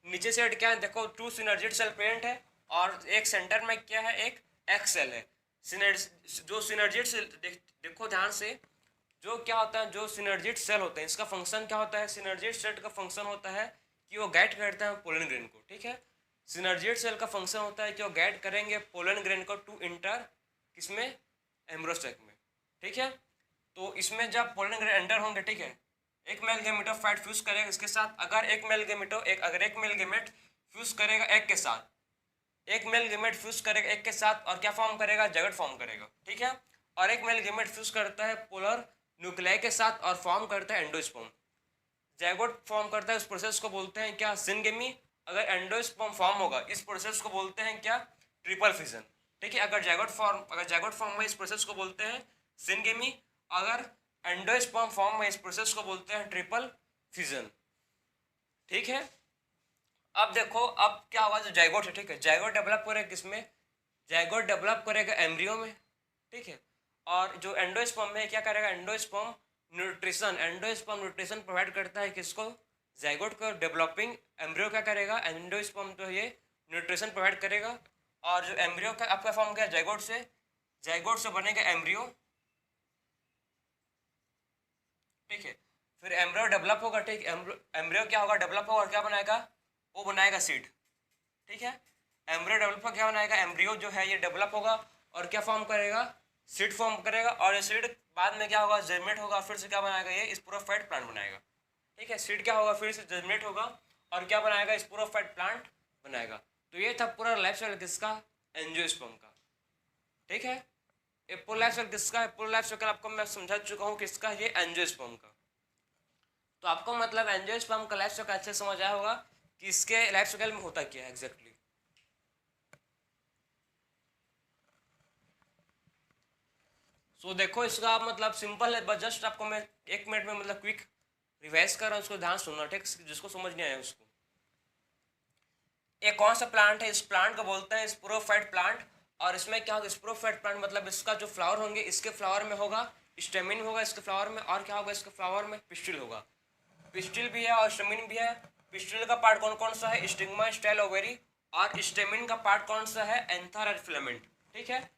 नीचे साइड क्या है, देखो टू सिनर्जिट सेल प्रेजेंट है, और एक सेंटर में क्या है, एक एक्स सेल है। जो सिनर्जिट सेल देखो ध्यान से, जो क्या होता है, जो सिनर्जिट सेल होते हैं, इसका फंक्शन क्या होता है, सिनर्जिट सेल का फंक्शन होता है कि वो गाइड करता है पोलन ग्रेन को, ठीक है, सिनर्जिट सेल का फंक्शन होता है कि वो गाइड करेंगे पोलन ग्रेन को टू इंटर किसमें, एम्ब्रियो सेक में, ठीक है। तो इसमें जब पोलन ग्रेन एंटर होंगे, ठीक है, एक मेल गेमेटोफाइट फ्यूज करेगा इसके साथ, अगर एक मेल गेमेट फ्यूज करेगा एक के साथ, एक मेल गेमेट फ्यूज करेगा एक के साथ, और क्या फॉर्म करेगा, जाइगोट फॉर्म करेगा, ठीक है। और एक मेल गेमेट फ्यूज करता है पोलर न्यूक्लियाई के साथ और फॉर्म करता है एंडोस्पर्म, जाइगोट फॉर्म करता है, उस प्रोसेस को बोलते हैं क्या, सिनगेमी। अगर एंडोस्पर्म फॉर्म होगा, इस प्रोसेस को बोलते हैं क्या, ट्रिपल फिजन, ठीक है। अगर जाइगोट फॉर्म हुआ, इस प्रोसेस को बोलते हैं सिनगेमी। अगर एंडोस्पर्म फॉर्म हुआ, इस प्रोसेस को बोलते हैं ट्रिपल फिजन, ठीक है। अब देखो अब क्या होगा, जो जाइगोट है, ठीक है, जाइगोट डेवलप करेगा किसमें, जाइगोट डेवलप करेगा एम्ब्रियो में, ठीक है। और जो एंडोस्पर्म है क्या करेगा, एंडोस्पर्म न्यूट्रिशन प्रोवाइड करता है किसको, जाइगोट को। डेवलपिंग एम्ब्रियो क्या करेगा, एंडोस्पर्म तो ये न्यूट्रिशन प्रोवाइड करेगा, और जो एम्ब्रियो का आपका फॉर्म क्या, जाइगोट से बनेगा एम्ब्रियो, ठीक है। फिर एम्ब्रियो डेवलप होगा, ठीक, एम्ब्रियो क्या होगा, डेवलप होगा और क्या बनाएगा, वो बनाएगा सीड, ठीक है। एम्ब्रियो डेवलप क्या बनाएगा, एम्ब्रियो जो है ये डेवलप होगा और क्या फॉर्म करेगा, सीड फॉर्म करेगा, और ये सीड बाद में क्या होगा, जर्मिनेट होगा, फिर से क्या बनाएगा, ये स्पोरोफाइट प्लांट बनाएगा, ठीक है। सीड क्या होगा, फिर से जर्मिनेट होगा और क्या बनाएगा, स्पोरोफाइट प्लांट बनाएगा। तो ये था पूरा लाइफ साइकिल किसका, एंजियोस्पर्म का, ठीक है। ये पूरा लाइफ साइकिल किसका है, पूरा लाइफ साइकिल आपको मैं समझा चुका हूँ किसका, ये एंजियोस्पर्म का। तो आपको मतलब एंजियोस्पर्म का लाइफ साइकिल अच्छे से समझ आया होगा कि इसके लाइफ साइकिल में होता क्या है एग्जैक्टली। सो देखो इसका मतलब सिंपल है, बस जस्ट आपको मैं 1 मिनट में मतलब क्विक रिवाइज कर रहा हूँ, उसको ध्यान सुनना, ठीक, जिसको समझ नहीं आया उसको। ये कौन सा प्लांट है, इस प्लांट को बोलते हैं स्पोरोफाइट प्लांट। और इसमें क्या होगा, स्पोरोफाइट प्लांट मतलब इसका जो फ्लावर होंगे, इसके फ्लावर में होगा स्टेमिन होगा इसके फ्लावर में, और क्या होगा, इसके फ्लावर में पिस्टिल होगा, पिस्टिल भी है और स्टेमिन भी है। पिस्टिल का पार्ट कौन कौन सा है, स्टिग्मा, स्टाइल, ओवेरी, और स्टेमिन का पार्ट कौन सा है, एंथर और फिलामेंट, ठीक है।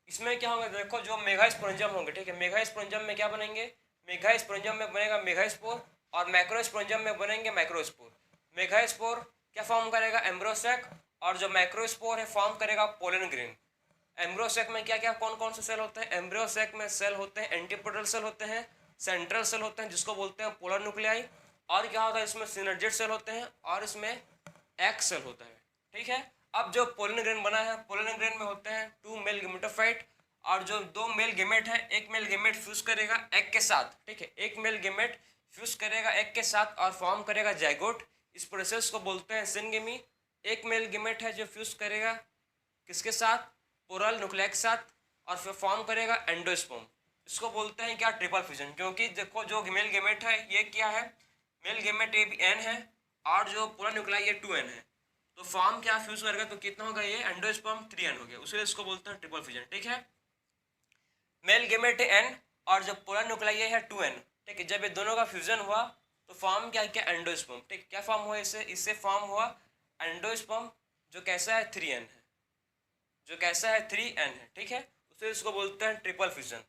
इसमें क्या होगा, देखो जो मेगास्पोरेंजियम होंगे, ठीक है, मेगास्पोरेंजियम में क्या बनेंगे, मेगास्पोरेंजियम में बनेगा मेगास्पोर, और मैक्रोस्पोरेंजियम में बनेंगे मैक्रोस्पोर। मेगास्पोर क्या फॉर्म करेगा, एम्ब्रोसेक, और जो मैक्रोस्पोर है फॉर्म करेगा पोलन ग्रेन, एम्ब्रियोसेक में क्या क्या कौन कौन से सेल होते हैं? एम्ब्रियोसेक में सेल होते हैं एंटीपोडल सेल होते हैं, सेंट्रल सेल होते हैं जिसको बोलते हैं पोलर न्यूक्लियाई, और क्या होता है इसमें सिनर्जिड सेल होते हैं, और इसमें एक्स सेल होता है। ठीक है, अब जो पोलिन ग्रेन बना है, पोलिन ग्रेन में होते हैं 2 मेल गेमेटोफाइट, और जो 2 मेल गेमेट है, एक मेल गेमेट फ्यूज करेगा एग के साथ। ठीक है, एक मेल गेमेट फ्यूज करेगा एग के साथ और फॉर्म करेगा जाइगोट। इस प्रोसेस को बोलते हैं सिनगेमी। एक मेल गेमेट है जो फ्यूज करेगा किसके साथ? पोरल न्यूक्लिया के साथ, और फिर फॉर्म करेगा एंडोस्पर्म। इसको बोलते हैं क्या? Triple fusion. क्योंकि देखो जो मेल गेमेट है ये क्या है? मेल गेमेट ए भी एन है, और जो पोरल न्यूक्लिया ये 2n है, तो फॉर्म क्या फ्यूज करेगा तो कितना होगा? ये एंडोस्पर्म 3n हो गया, उसे इसको बोलते हैं ट्रिपल फ्यूजन। ठीक है, मेल गेमेट है n और जब पोलर न्यूक्लिया ये है 2n। ठीक है, जब ये दोनों का फ्यूजन हुआ तो फॉर्म क्या क्या? एंडोस्पर्म। ठीक, क्या फॉर्म हुआ इससे? इससे फॉर्म हुआ एंडोस्पर्म जो कैसा है? 3n है, जो कैसा है? 3n है। ठीक है, उसे इसको बोलते हैं ट्रिपल फ्यूजन।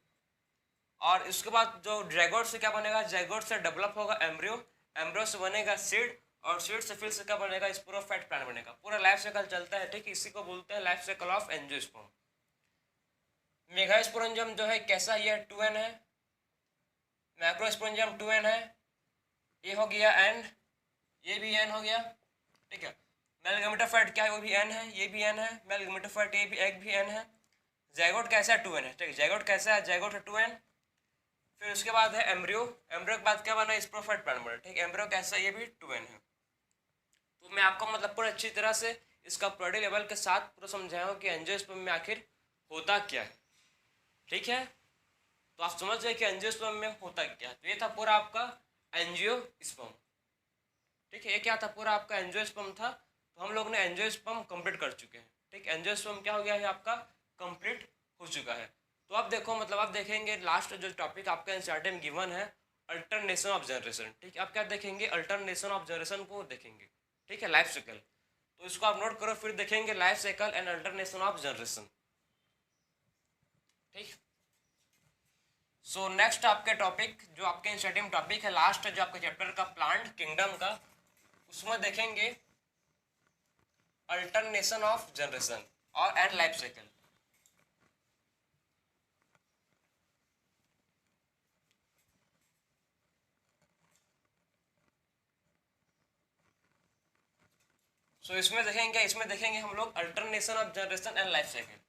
और इसके बाद जो ड्रैगोट से क्या बनेगा? जैगोट से डेवलप होगा एम्ब्रियो, एम्ब्रियो से बनेगा सीड, और सीड से फिर से क्या बनेगा? स्पोरोफाइट प्लांट बनेगा। पूरा लाइफ साइकिल चलता है। ठीक, इसी को बोलते हैं life cycle of angiosperm. Megasporangium जो है कैसा? ये 2n है, मैक्रोस्पोरेंजियम 2n है, ये हो गया n, ये भी n हो गया। ठीक है, मेल गेमेटोफाइट क्या है? वो भी n है, ये भी n है, मेल गेमेटोफाइट ये भी एग भी n है। जैगोट कैसा है? 2n है। ठीक है, जैगोट कैसा है? जैगोट है 2n। फिर उसके बाद है एम्ब्रियो, एम्ब्रियो के बाद क्या बना? स्पोरोफाइट प्लांट बना। ठीक है, एम्ब्रियो कैसा है? ये भी 2n है। तो मैं आपको मतलब पूरा अच्छी तरह से इसका प्रोडक्ट लेवल के साथ पूरा समझाया हूँ कि एंजियोस्पर्म में आखिर होता क्या है। ठीक है, तो आप समझ गए कि एंजियोस्पर्म में होता क्या है। तो ये था पूरा आपका एंजियोस्पर्म। ठीक है, ये क्या था? पूरा आपका एंजियोस्पर्म था। तो हम लोग ने एंजियोस्पर्म कंप्लीट कर चुके हैं। ठीक, एंजियोस्पर्म क्या हो गया है? आपका कंप्लीट हो चुका है। तो अब देखो मतलब आप देखेंगे लास्ट जो टॉपिक आपका एनसीईआरटी में गिवन है, अल्टरनेशन ऑफ जनरेशन। ठीक है, आप क्या देखेंगे? अल्टरनेशन ऑफ जनरेशन को देखेंगे। ठीक है, लाइफ साइकिल। तो इसको आप नोट करो, फिर देखेंगे life cycle and alternation of generation. ठीक, सो नेक्स्ट आपके टॉपिक जो आपके एनसीईआरटी में टॉपिक है लास्ट जो आपके चैप्टर का प्लांट किंगडम का, उसमें देखेंगे अल्टरनेशन ऑफ जनरेशन और एंड लाइफ साइकिल। सो इसमें देखेंगे, इसमें देखेंगे हम लोग alternation of generation and life cycle.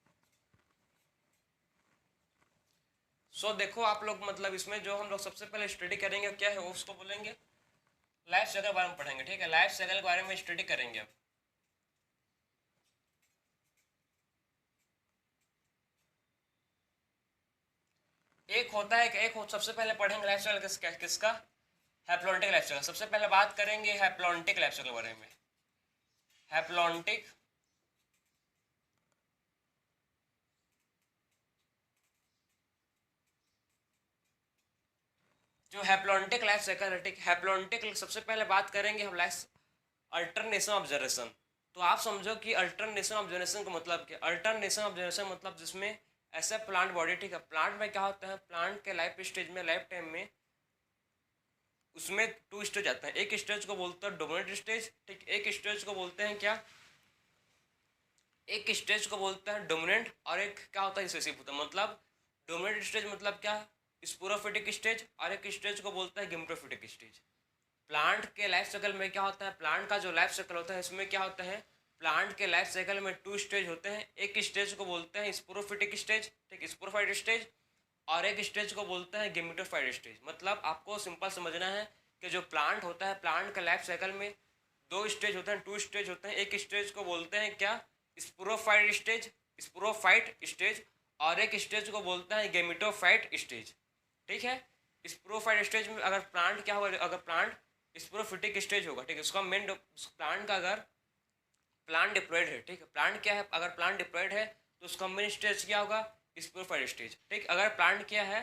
So देखो आप लोग मतलब इसमें जो हम लोग सबसे पहले स्टडी करेंगे क्या है, वो उसको बोलेंगे लाइफ साइकिल के बारे में पढ़ेंगे। ठीक है, लाइफ साइकिल के बारे में स्टडी करेंगे अब। एक होता है कि सबसे पहले पढ़ेंगे लाइफ साइकिल किसका? Haplontic life cycle. सबसे पहले बात करेंगे हैप्लॉन्टिक लाइफ साइकिल के बारे में। हैप्लॉन्टिक जो हैप्लॉन्टिक लाइफ साइकिल है, ठीक, हैप्लॉन्टिक सबसे पहले बात करेंगे हम लाइफ अल्टरनेशन ऑफ जनरेशन। तो आप समझो कि अल्टरनेशन ऑफ जनरेशन का मतलब क्या? अल्टरनेशन ऑफ जनरेशन मतलब जिसमें ऐसा प्लांट बॉडी, ठीक है, प्लांट में क्या होता है? प्लांट के लाइफ स्टेज में, लाइफ टाइम में उसमें 2 स्टेज आता है। एक स्टेज को बोलते हैं डोमिनेंट स्टेज। ठीक, एक स्टेज को बोलते हैं क्या? एक स्टेज को बोलते हैं डोमिनेंट, और एक क्या होता है? रिसेसिव होता है। मतलब डोमिनेंट स्टेज मतलब क्या? स्पोरोफिटिक स्टेज, और एक स्टेज को बोलता है गेमेटोफिटिक स्टेज। प्लांट के लाइफ साइकिल में क्या होता है? प्लांट का जो लाइफ साइकिल होता है इसमें क्या होता है? प्लांट के लाइफ साइकिल में 2 स्टेज होते हैं। एक स्टेज को बोलते हैं स्पोरोफिटिक स्टेज, ठीक, स्पोरोफाइट स्टेज, और एक स्टेज को बोलते हैं गेमेटोफाइट स्टेज। मतलब आपको सिंपल समझना है कि जो प्लांट होता है, प्लांट के लाइफ साइकिल में 2 स्टेज होते हैं, 2 स्टेज होते हैं। एक स्टेज को बोलते हैं क्या? स्पोरोफाइट स्टेज, स्पोरोफाइट स्टेज, और एक स्टेज को बोलते हैं गेमेटोफाइट स्टेज। ठीक है, स्पोरोफाइट स्टेज में अगर प्लांट क्या होगा? अगर प्लांट स्पोरोफिटिक स्टेज होगा, ठीक है, उसका मेन प्लांट का अगर प्लांट डिप्लॉयड है, ठीक है, प्लांट क्या है? अगर प्लांट डिप्लॉयड है तो उसका मेन स्टेज क्या होगा? Sporophyte stage. ठीक, अगर प्लांट क्या है?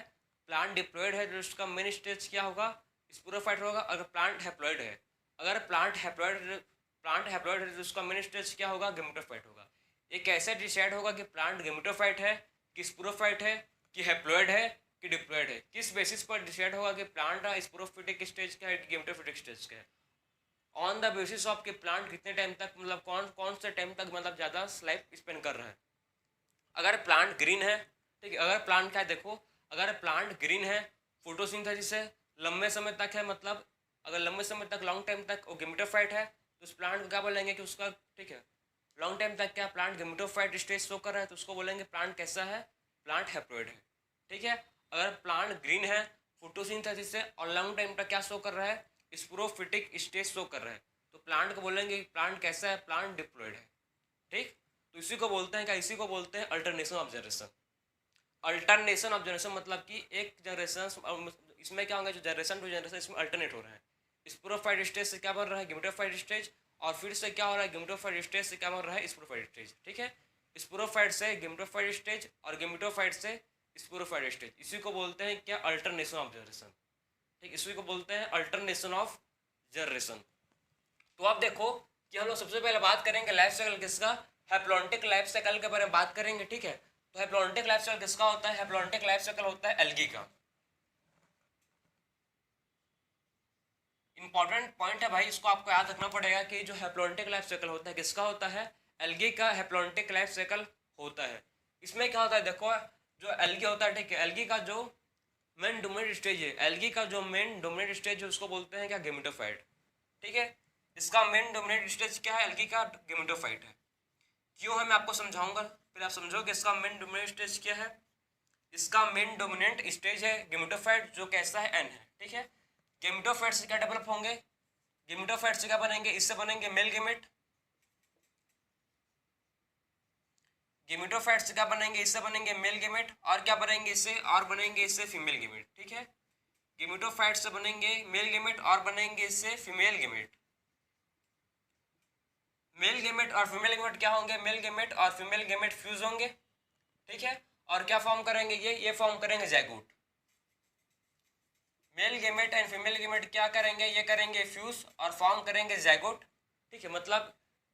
प्लांट डिप्लॉयड है तो उसका मेन स्टेज क्या होगा? स्पोरोफाइट होगा। अगर प्लांट हैप्लॉयड है, अगर प्लांट हैप्लॉयड है तो उसका मेन स्टेज क्या होगा? गेमेटोफाइट होगा। ये कैसे डिसाइड होगा कि प्लांट गेमेटोफाइट है कि स्पोरोफाइट है कि हैप्लॉयड है कि डिप्लॉयड है? किस बेसिस पर डिसाइड होगा कि प्लांट स्पोरोफिटिक स्टेज का है कि गेमेटोफिटिक स्टेज का है? ऑन द बेसिस ऑफ कि प्लांट कितने टाइम तक मतलब कौन कौन से टाइम तक मतलब ज़्यादा लाइफ स्पेंड कर रहा है। अगर प्लांट ग्रीन है, ठीक है, अगर प्लांट क्या है देखो, अगर प्लांट ग्रीन है, फोटोसिंथेसिस है, लंबे समय तक है, मतलब अगर लंबे समय तक लॉन्ग टाइम तक वो गेमेटोफाइट है, तो उस प्लांट को क्या बोलेंगे कि उसका, ठीक है, लॉन्ग टाइम तक क्या प्लांट गेमेटोफाइट स्टेज शो कर रहा है, तो उसको बोलेंगे प्लांट कैसा है, प्लांट हैप्लॉइड है। ठीक है, अगर प्लांट ग्रीन है, फोटोसिंथेसिस है और लॉन्ग टाइम तक क्या शो कर रहा है, स्पोरोफिटिक स्टेज शो कर रहा है, तो प्लांट को बोलेंगे प्लांट कैसा है, प्लांट डिप्लॉइड है। ठीक, तो इसी को बोलते हैं क्या, इसी को बोलते हैं alternation of generation. Alternation of generation मतलब कि एक जनरेशन, इसमें क्या होगा, जो जनरेशन टू जनरेशन इसमें अल्टरनेट हो रहा है, स्पोरोफाइट स्टेज से क्या बन रहा है, गेमेटोफाइट स्टेज, और फिर से क्या हो रहा है, गेमेटोफाइट स्टेज से क्या बन रहा है, स्पोरोफाइट स्टेज। ठीक है, स्पोरोफाइट से गेमेटोफाइट स्टेज और गेमेटोफाइट से स्पोरोफाइट स्टेज, इसी को बोलते हैं क्या, अल्टरनेशन ऑफ जनरेशन। ठीक, इसी को बोलते हैं अल्टरनेशन ऑफ जनरेशन। तो आप देखो कि हम लोग सबसे पहले बात करेंगे लाइफ साइकिल किसका, हैप्लॉन्टिक लाइफ साइकिल के बारे में बात करेंगे। ठीक है, तो हैप्लॉन्टिक लाइफ साइकिल किसका होता है, हैप्लॉन्टिक लाइफ साइकिल होता है एल्गी का। इंपॉर्टेंट पॉइंट है भाई, इसको आपको याद रखना पड़ेगा कि जो हैप्लॉन्टिक लाइफ साइकिल होता है किसका होता है, एल्गी का हैप्लॉन्टिक लाइफ साइकिल होता है। इसमें क्या होता है देखो, जो एल्गी होता है, ठीक है, एल्गी का जो मेन डोमिनेंट स्टेज है, एल्गी का जो मेन डोमिनेंट स्टेज है उसको बोलते हैं क्या, गेमेटोफाइट। ठीक है, इसका मेन डोमिनेंट स्टेज क्या है, एल्गी का गेमेटोफाइट है। क्यों है मैं आपको समझाऊंगा, फिर आप समझोगे इसका मेन डोमिनेंट स्टेज क्या है। इसका मेन डोमिनेंट स्टेज है गेमेटोफाइट, जो कैसा है, एन है। ठीक है, गेमेटोफाइट से क्या डेवलप होंगे, गेमेटोफाइट से क्या बनेंगे, इससे बनेंगे मेल गेमेट, गेमेटोफाइट से क्या बनेंगे, इससे बनेंगे मेल गेमेट, और क्या बनेंगे इससे, और बनेंगे इससे फीमेल गेमेट। ठीक है, गेमेटोफाइट से बनेंगे मेल गेमेट और बनेंगे इससे फीमेल गेमेट। मेल गेमेट और फीमेल गेमेट क्या होंगे, मेल गेमेट और फीमेल गेमेट फ्यूज होंगे। ठीक है, और क्या फॉर्म करेंगे, ये फॉर्म करेंगे zygote. Male gamete and female gamete क्या करेंगे, ये करेंगे फ्यूज और फॉर्म करेंगे जैगोट। ठीक है, मतलब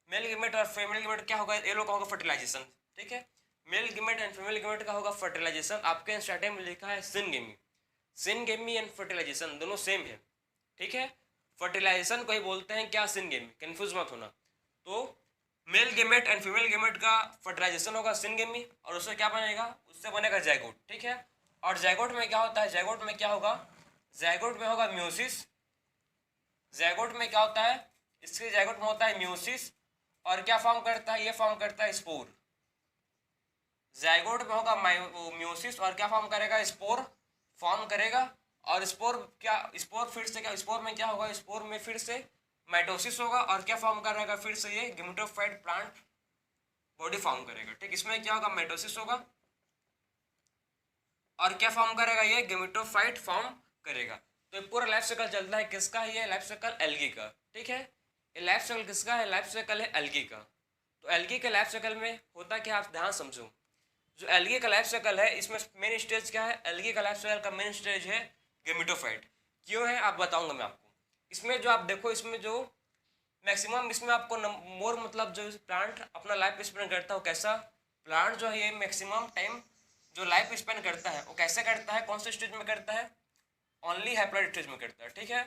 मेल गेमेट और फीमेल गेमेट क्या होगा, ये लोग का होगा फर्टिलाइजेशन। ठीक है, male gamete and female gamete का होगा फर्टिलाइजेशन। आपके स्टार्टिंग में लिखा है सिनगेमी, सिनगेमी एंड फर्टिलाइजेशन दोनों सेम है। ठीक है, फर्टिलाइजेशन को ही बोलते हैं क्या, सिनगेमी, कंफ्यूज मत होना। तो male gamete and female gamete का फर्टिलाइजेशन होगा सिनगेमी, और उससे क्या बनेगा, उससे बनेगा जैगोट। ठीक है, और जैगोट में क्या होता है, जैगोट में क्या होगा, जैगोट में होगा म्यूसिस। जैगोट में क्या होता है, इसके जैगोट में होता है म्यूसिस, और क्या फॉर्म करता है, ये फॉर्म करता है स्पोर। जाइगोट में होगा म्यूसिस और क्या फॉर्म करेगा, स्पोर फॉर्म करेगा। और स्पोर क्या, स्पोर फिर से क्या, स्पोर में क्या होगा, स्पोर में फिर से माइटोसिस होगा, और क्या फॉर्म करेगा, फिर से ये गेमेटोफाइट प्लांट बॉडी फॉर्म करेगा। ठीक, इसमें क्या होगा, माइटोसिस होगा, और क्या फॉर्म करेगा, ये गेमेटोफाइट फॉर्म करेगा। तो पूरा लाइफ साइकिल चलता है किसका, ये लाइफ साइकिल एल्गी का। ठीक है, ये लाइफ साइकिल किसका है, लाइफ साइकिल है एल्गी का। तो एल्गी के लाइफ साइकिल में होता क्या, आप ध्यान समझो। जो एल्गी का लाइफ साइकिल है, इसमें मेन स्टेज क्या है, एल्गी का लाइफ साइकिल का मेन स्टेज है गेमेटोफाइट। क्यों है आप बताऊंगा मैं आपको। इसमें जो आप देखो, इसमें जो मैक्सिमम, इसमें आपको मोर मतलब जो प्लांट अपना लाइफ स्पेंड करता है, कैसा प्लांट जो है ये मैक्सिमम टाइम जो लाइफ स्पेंड करता है वो कैसे करता है, कौन से स्टेज में करता है, ओनली हैप्लॉइड स्टेज में करता है। ठीक है,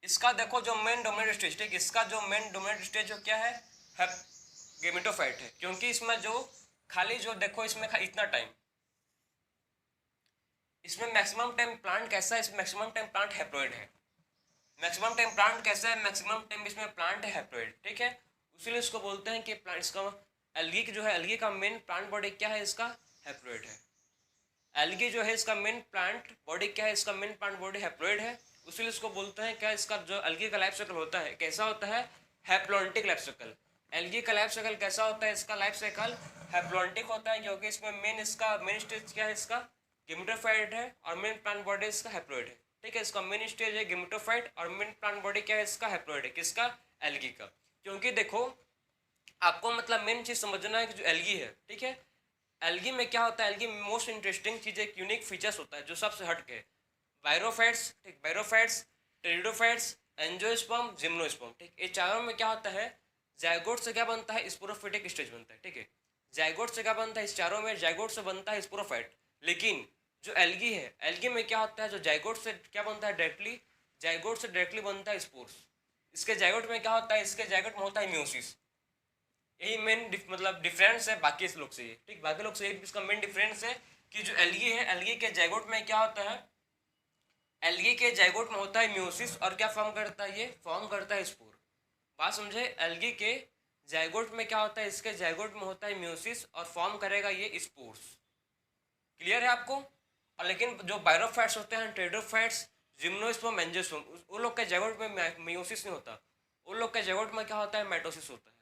इसका देखो जो मेन डोमिनेंट स्टेज, ठीक, इसका जो मेन डोमिनेंट स्टेज जो क्या है, गेमेटोफाइट है। क्योंकि इसमें जो खाली जो देखो, इसमें इतना टाइम, इसमें मैक्सिमम टाइम प्लांट कैसा है, मैक्सिमम टाइम प्लांट हैप्लॉइड है। मैक्सिमम टाइम प्लांट कैसा है, मैक्सिमम टाइम इसमें प्लांट है हैप्लॉइड। ठीक है, इसीलिए इसको बोलते हैं कि प्लांट, इसका एल्गी जो है, एल्गी का मेन प्लांट बॉडी क्या है, इसका हैप्लॉइड है। एल्गी जो है इसका मेन प्लांट बॉडी क्या है, इसका मेन प्लांट बॉडी हैप्लॉइड है। इसीलिए इसको बोलते हैं क्या, इसका जो एल्गी का लाइफ साइकिल होता है कैसा होता है, हैप्लॉन्टिक लाइफ साइकिल। एल्गी का लाइफ साइकिल कैसा होता है, इसका लाइफ साइकिल हैप्लॉन्टिक होता है, क्योंकि इसमें मेन, इसका मेन स्टेज क्या है, इसका गेमेटोफाइट है, और मेन प्लांट बॉडी इसका हैप्लॉइड है। ठीक है, इसका मेन स्टेज है गेमेटोफाइट, और मेन प्लांट बॉडी क्या है, इसका हैप्लॉइड है, किसका, एल्गी का। क्योंकि देखो आपको मतलब मेन चीज समझना है कि जो एल्गी है, ठीक है, एल्गी में क्या होता है, एल्गी में मोस्ट इंटरेस्टिंग चीज़ एक यूनिक फीचर्स होता है जो सबसे हट के, बायरोफाइट्स, ठीक, बायरोफाइट्स, टेरिडोफाइट्स, एंजियोस्पर्म, जिम्नोस्पर्म। ठीक, ये चारों में क्या होता है, जाइगोट से क्या बनता है, स्पोरोफिटिक स्टेज बनता है। ठीक है, जाइगोट से क्या बनता है, इस चारों में जाइगोट से बनता है स्पोरोफाइट। लेकिन जो एल्गी है, एल्गी में क्या होता है, जो जाइगोट से क्या बनता है डायरेक्टली, जाइगोट से डायरेक्टली बनता है स्पोर्स। इसके जाइगोट में क्या होता है, इसके जाइगोट में होता है म्यूसिस। यही मेन मतलब डिफरेंस है बाकी इस लोग से, ये ठीक, बाकी लोग से ये इसका मेन डिफरेंस है कि जो एल्गी है, एल्गी के जाइगोट में क्या होता है, एल्गी के जाइगोट में होता है म्यूसिस, और क्या फॉर्म करता है, ये फॉर्म करता है स्पोर। बात समझे, एल्गी के जाइगोट में क्या होता है, इसके जाइगोट में होता है म्यूसिस और फॉर्म करेगा ये स्पोर्स। क्लियर है आपको। और लेकिन जो बायरोफाइट्स होते हैं, टेट्रोफाइट्स, जिम्नोस्पर्म, एंजियोस्पर्म, उन लोग के जाइगोट में म्यूसिस नहीं होता, उन लोग के जाइगोट में क्या होता है, माइटोसिस होता है,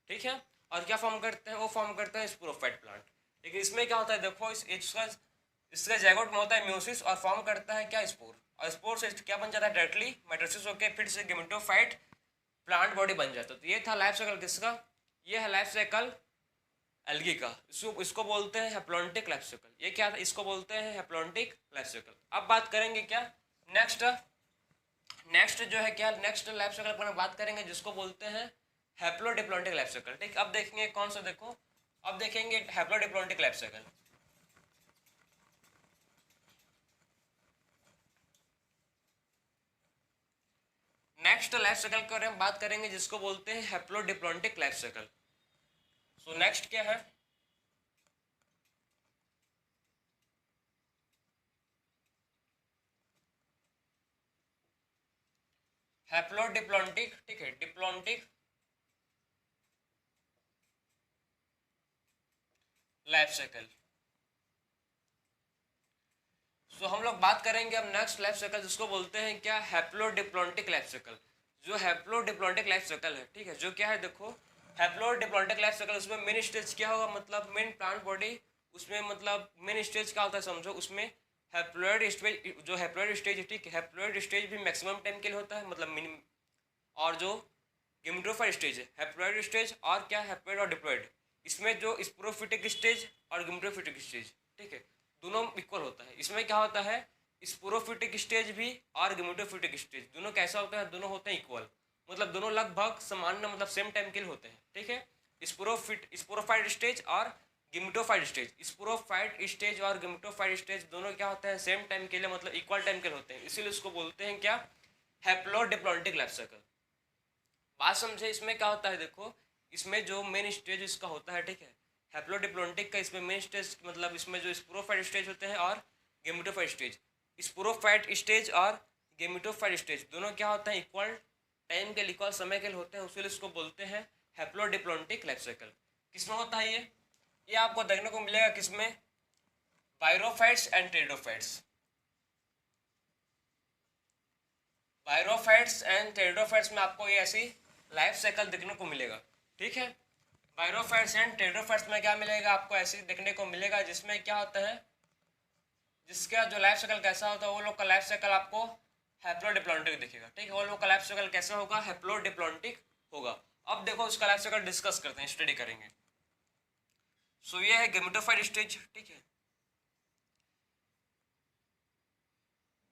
ठीक है। और क्या फॉर्म करते हैं, वो फॉर्म करते हैं स्पोरोफाइट प्लांट। लेकिन इसमें क्या होता है, देखो इसका जाइगोट में होता है म्यूसिस और फॉर्म करता है क्या, स्पोर, और स्पोर से क्या बन जाता है, डायरेक्टली माइटोसिस होकर फिर से गेमेटोफाइट प्लांट बॉडी बन जाता है। तो ये था लाइफ साइकिल किसका, ये है लाइफ साइकिल एल्गी का। इसको बोलते हैं हैप्लॉन्टिक लाइफ साइकिल। ये क्या था, इसको बोलते हैं हैप्लॉन्टिक लाइफ साइकिल। अब बात करेंगे क्या, नेक्स्ट नेक्स्ट जो है क्या, नेक्स्ट लाइफ साइकिल पर बात करेंगे जिसको बोलते हैं हैप्लोडिप्लॉन्टिक लाइफ साइकिल, ठीक। अब देखेंगे कौन सा, देखो अब देखेंगे haplodiplontic life cycle. Next life cycle के बारे में बात करेंगे जिसको बोलते हैं haplodiplontic life cycle. So next क्या है, हैप्लोडिप्लॉन्टिक, ठीक है, डिप्लॉन्टिक लाइफ साइकिल। सो हम लोग बात करेंगे अब नेक्स्ट लाइफ साइकिल जिसको बोलते हैं क्या, हैप्लोडिप्लॉन्टिक लाइफ साइकिल। जो हैप्लोडिप्लॉन्टिक लाइफ साइकिल है, ठीक है, जो क्या है, देखो हैप्लोडिप्लॉन्टिक लाइफ साइकिल, उसमें मेन स्टेज क्या होगा, मतलब मेन प्लांट बॉडी, उसमें मतलब मेन स्टेज क्या होता है समझो, उसमें हैप्लोइड स्टेज, जो हैप्लोइड स्टेज है, ठीक है, हैप्लोइड स्टेज भी मैक्सिमम टाइम के लिए होता है, मतलब मिनिमम। और जो गेमेटोफाइट स्टेज है, हैप्लोइड स्टेज और क्या, हैप्लोइड और डिप्लॉइड, इसमें जो स्पोरोफिटिक स्टेज और गेमेटोफिटिक स्टेज, ठीक है, दोनों इक्वल होता है। इसमें क्या होता है, स्पोरोफिटिक स्टेज भी और गेमेटोफिटिक स्टेज दोनों कैसा होता है, दोनों होते हैं इक्वल, मतलब दोनों लगभग समान, मतलब सेम टाइम के लिए होते हैं, ठीक है। स्पोरोफाइट स्टेज और गेमेटोफाइट स्टेज, स्पोरोफाइट स्टेज और गेमेटोफाइट स्टेज दोनों क्या होते हैं, सेम टाइम के लिए, मतलब इक्वल टाइम के लिए होते हैं, इसीलिए उसको बोलते हैं क्या, हैप्लोडिप्लॉन्टिक लाइफ साइकिल। बात समझे, इसमें क्या होता है, देखो इसमें जो मेन स्टेज इसका होता है, ठीक है, हैप्लोडिप्लॉन्टिक का इसमें मेन स्टेज, मतलब इसमें जो स्पोरोफाइट स्टेज होते हैं और गेमेटोफाइट स्टेज, स्पोरोफाइट स्टेज और गेमेटोफाइट स्टेज दोनों क्या होते हैं, इक्वल टाइम के लिए, इक्वल समय के लिए होते हैं, उसीलिए इसको बोलते हैं हैप्लोडिप्लॉन्टिक लाइफ साइकिल। किसमें होता है ये आपको देखने को मिलेगा किसमें, बायरोफाइट्स एंड टेरिडोफाइट्स, बायरोफाइट्स एंड टेरिडोफाइट्स में आपको ये ऐसी लाइफ साइकिल देखने को मिलेगा, ठीक है। बायरोफाइट्स एंड टेरिडोफाइट्स में क्या मिलेगा, आपको ऐसे देखने को मिलेगा जिसमें क्या होता है, जिसका जो लाइफ साइकिल कैसा होता है, वो लोग का लाइफ साइकिल आपको हैप्लोडिप्लॉन्टिक दिखेगा, ठीक है। वो लोग का लाइफ साइकिल कैसा होगा, हैप्लोडिप्लॉन्टिक होगा। अब देखो उसका लाइफ साइकिल डिस्कस करते हैं, स्टडी करेंगे। सो ये है गेमेटोफाइट स्टेज, ठीक है,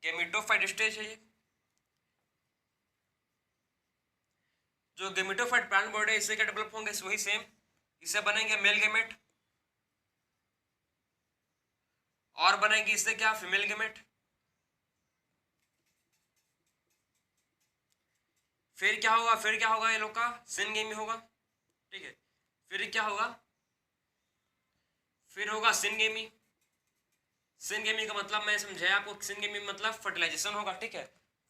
गेमेटोफाइट स्टेज है ये। जो गेमेटोफाइट प्लांट बॉडी है, इससे क्या डेवलप होंगे, वही सेम, इससे बनेंगे मेल गेमेट, और बनेंगे इससे क्या, फीमेल गेमेट। फिर क्या होगा, फिर क्या होगा, ये लोग का सिनगेमी होगा, ठीक है। फिर क्या होगा, फिर होगा सिनगेमी। सिनगेमी का मतलब मैं समझाया आपको, सिनगेमी मतलब फर्टिलाइजेशन होगा, ठीक है।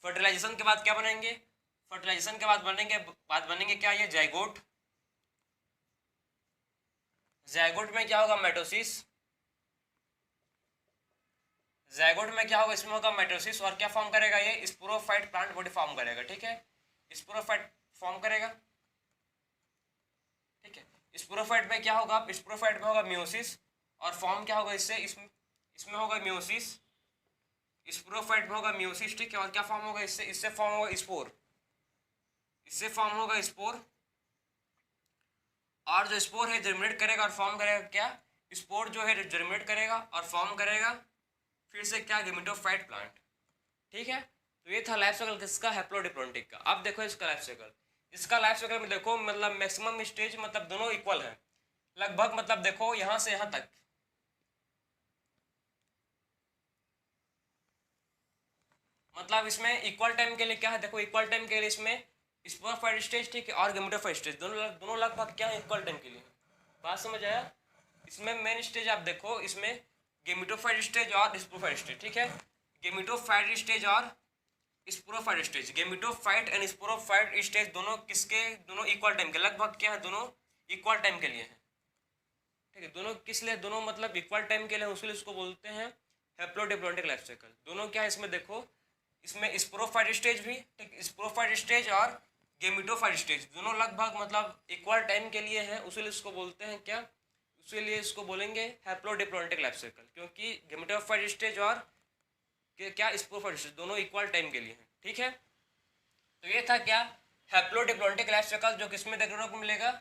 फर्टिलाइजेशन के बाद क्या बनेंगे, फर्टिलाइजेशन के बाद बनेंगे क्या, ये जाइगोट। जाइगोट में क्या होगा, माइटोसिस। जाइगोट में क्या होगा, इसमें होगा माइटोसिस, और क्या फॉर्म करेगा, ये स्पोरोफाइट प्लांट बॉडी फॉर्म करेगा, ठीक है, स्पोरोफाइट फॉर्म करेगा, ठीक है। स्पोरोफाइट में क्या होगा, स्पोरोफाइट में होगा म्यूसिस, और फॉर्म क्या होगा इससे, इसमें होगा म्यूसिस, स्पोरोफाइट में होगा म्यूसिस, ठीक है। और क्या फॉर्म होगा इससे, इससे फॉर्म होगा स्पोर, इससे फॉर्म होगा स्पोर, और जो स्पोर है जर्मिनेट करेगा और फॉर्म करेगा क्या, स्पोर जो है जर्मिनेट करेगा और फॉर्म करेगा फिर से क्या, गेमेटोफाइट प्लांट, ठीक है। तो ये था लाइफ साइकिल किसका, हैप्लोडिप्लॉन्टिक का। अब देखो इसका लाइफ साइकिल, इसका लाइफ साइकिल में देखो मतलब मैक्सिमम स्टेज, मतलब दोनों इक्वल है लगभग, मतलब देखो यहाँ से यहाँ तक, मतलब इसमें इक्वल टाइम के लिए क्या है, देखो इक्वल टाइम के लिए इसमें स्पोरोफाइट स्टेज, ठीक है, और गेमेटोफाइट स्टेज, दोनों लगभग क्या है, इक्वल टाइम के लिए। बात समझ आया? इसमें मेन स्टेज आप देखो, इसमें गेमेटोफाइट स्टेज और स्पोरोफाइट स्टेज, ठीक है, गेमेटोफाइट स्टेज और sporophyte stage, gametophyte and sporophyte stage दोनों किसके, दोनों इक्वल टाइम के, लगभग क्या है, दोनों इक्वल टाइम के लिए है, ठीक है, दोनों किस लिए, दोनों मतलब इक्वल टाइम के लिए, उसके लिए उसको बोलते हैं हैप्लोडिप्लॉइडिक लाइफ साइकिल। दोनों क्या है इसमें देखो, इसमें स्पोरोफाइट स्टेज भी, ठीक, स्पोरोफाइट स्टेज और गेमेटोफाइट स्टेज दोनों लगभग मतलब इक्वल टाइम के लिए है, उसीलिए इसको बोलते हैं क्या, उसीलिए इसको बोलेंगे हैप्लोडिप्लॉइडिक लाइफ साइकिल, क्योंकि गेमेटोफाइट स्टेज और क्या स्पोरोफाइट स्टेज दोनों इक्वल टाइम के लिए हैं, ठीक है। तो ये था क्या, हैप्लोडिप्लॉइडिक लाइफ साइकिल, जो किसमें देखने को मिलेगा,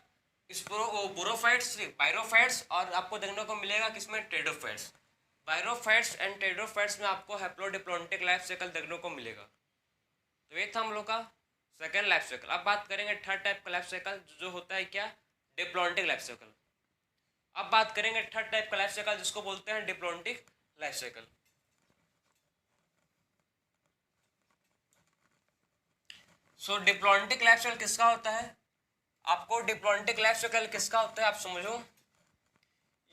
बोरोफाइट्स, बायरोफाइट्स, और आपको देखने को मिलेगा किसमें, टेरोफाइट्स। बायरोफाइट्स एंड टेरोफाइट्स में आपको हैप्लोडिप्लॉइडिक लाइफ साइकिल देखने को मिलेगा। तो ये था हम लोग का सेकेंड लाइफ साइकिल। अब बात करेंगे थर्ड टाइप का लाइफ साइकिल, जो होता है क्या, डिप्लॉन्टिक लाइफ साइकिल। अब बात करेंगे थर्ड टाइप का लाइफ साइकिल, जिसको बोलते हैं डिप्लॉन्टिक लाइफ साइकिल। सो डिप्लॉन्टिक लाइफ साइकिल किसका होता है, आपको डिप्लॉन्टिक लाइफ साइकिल किसका होता है आप समझो,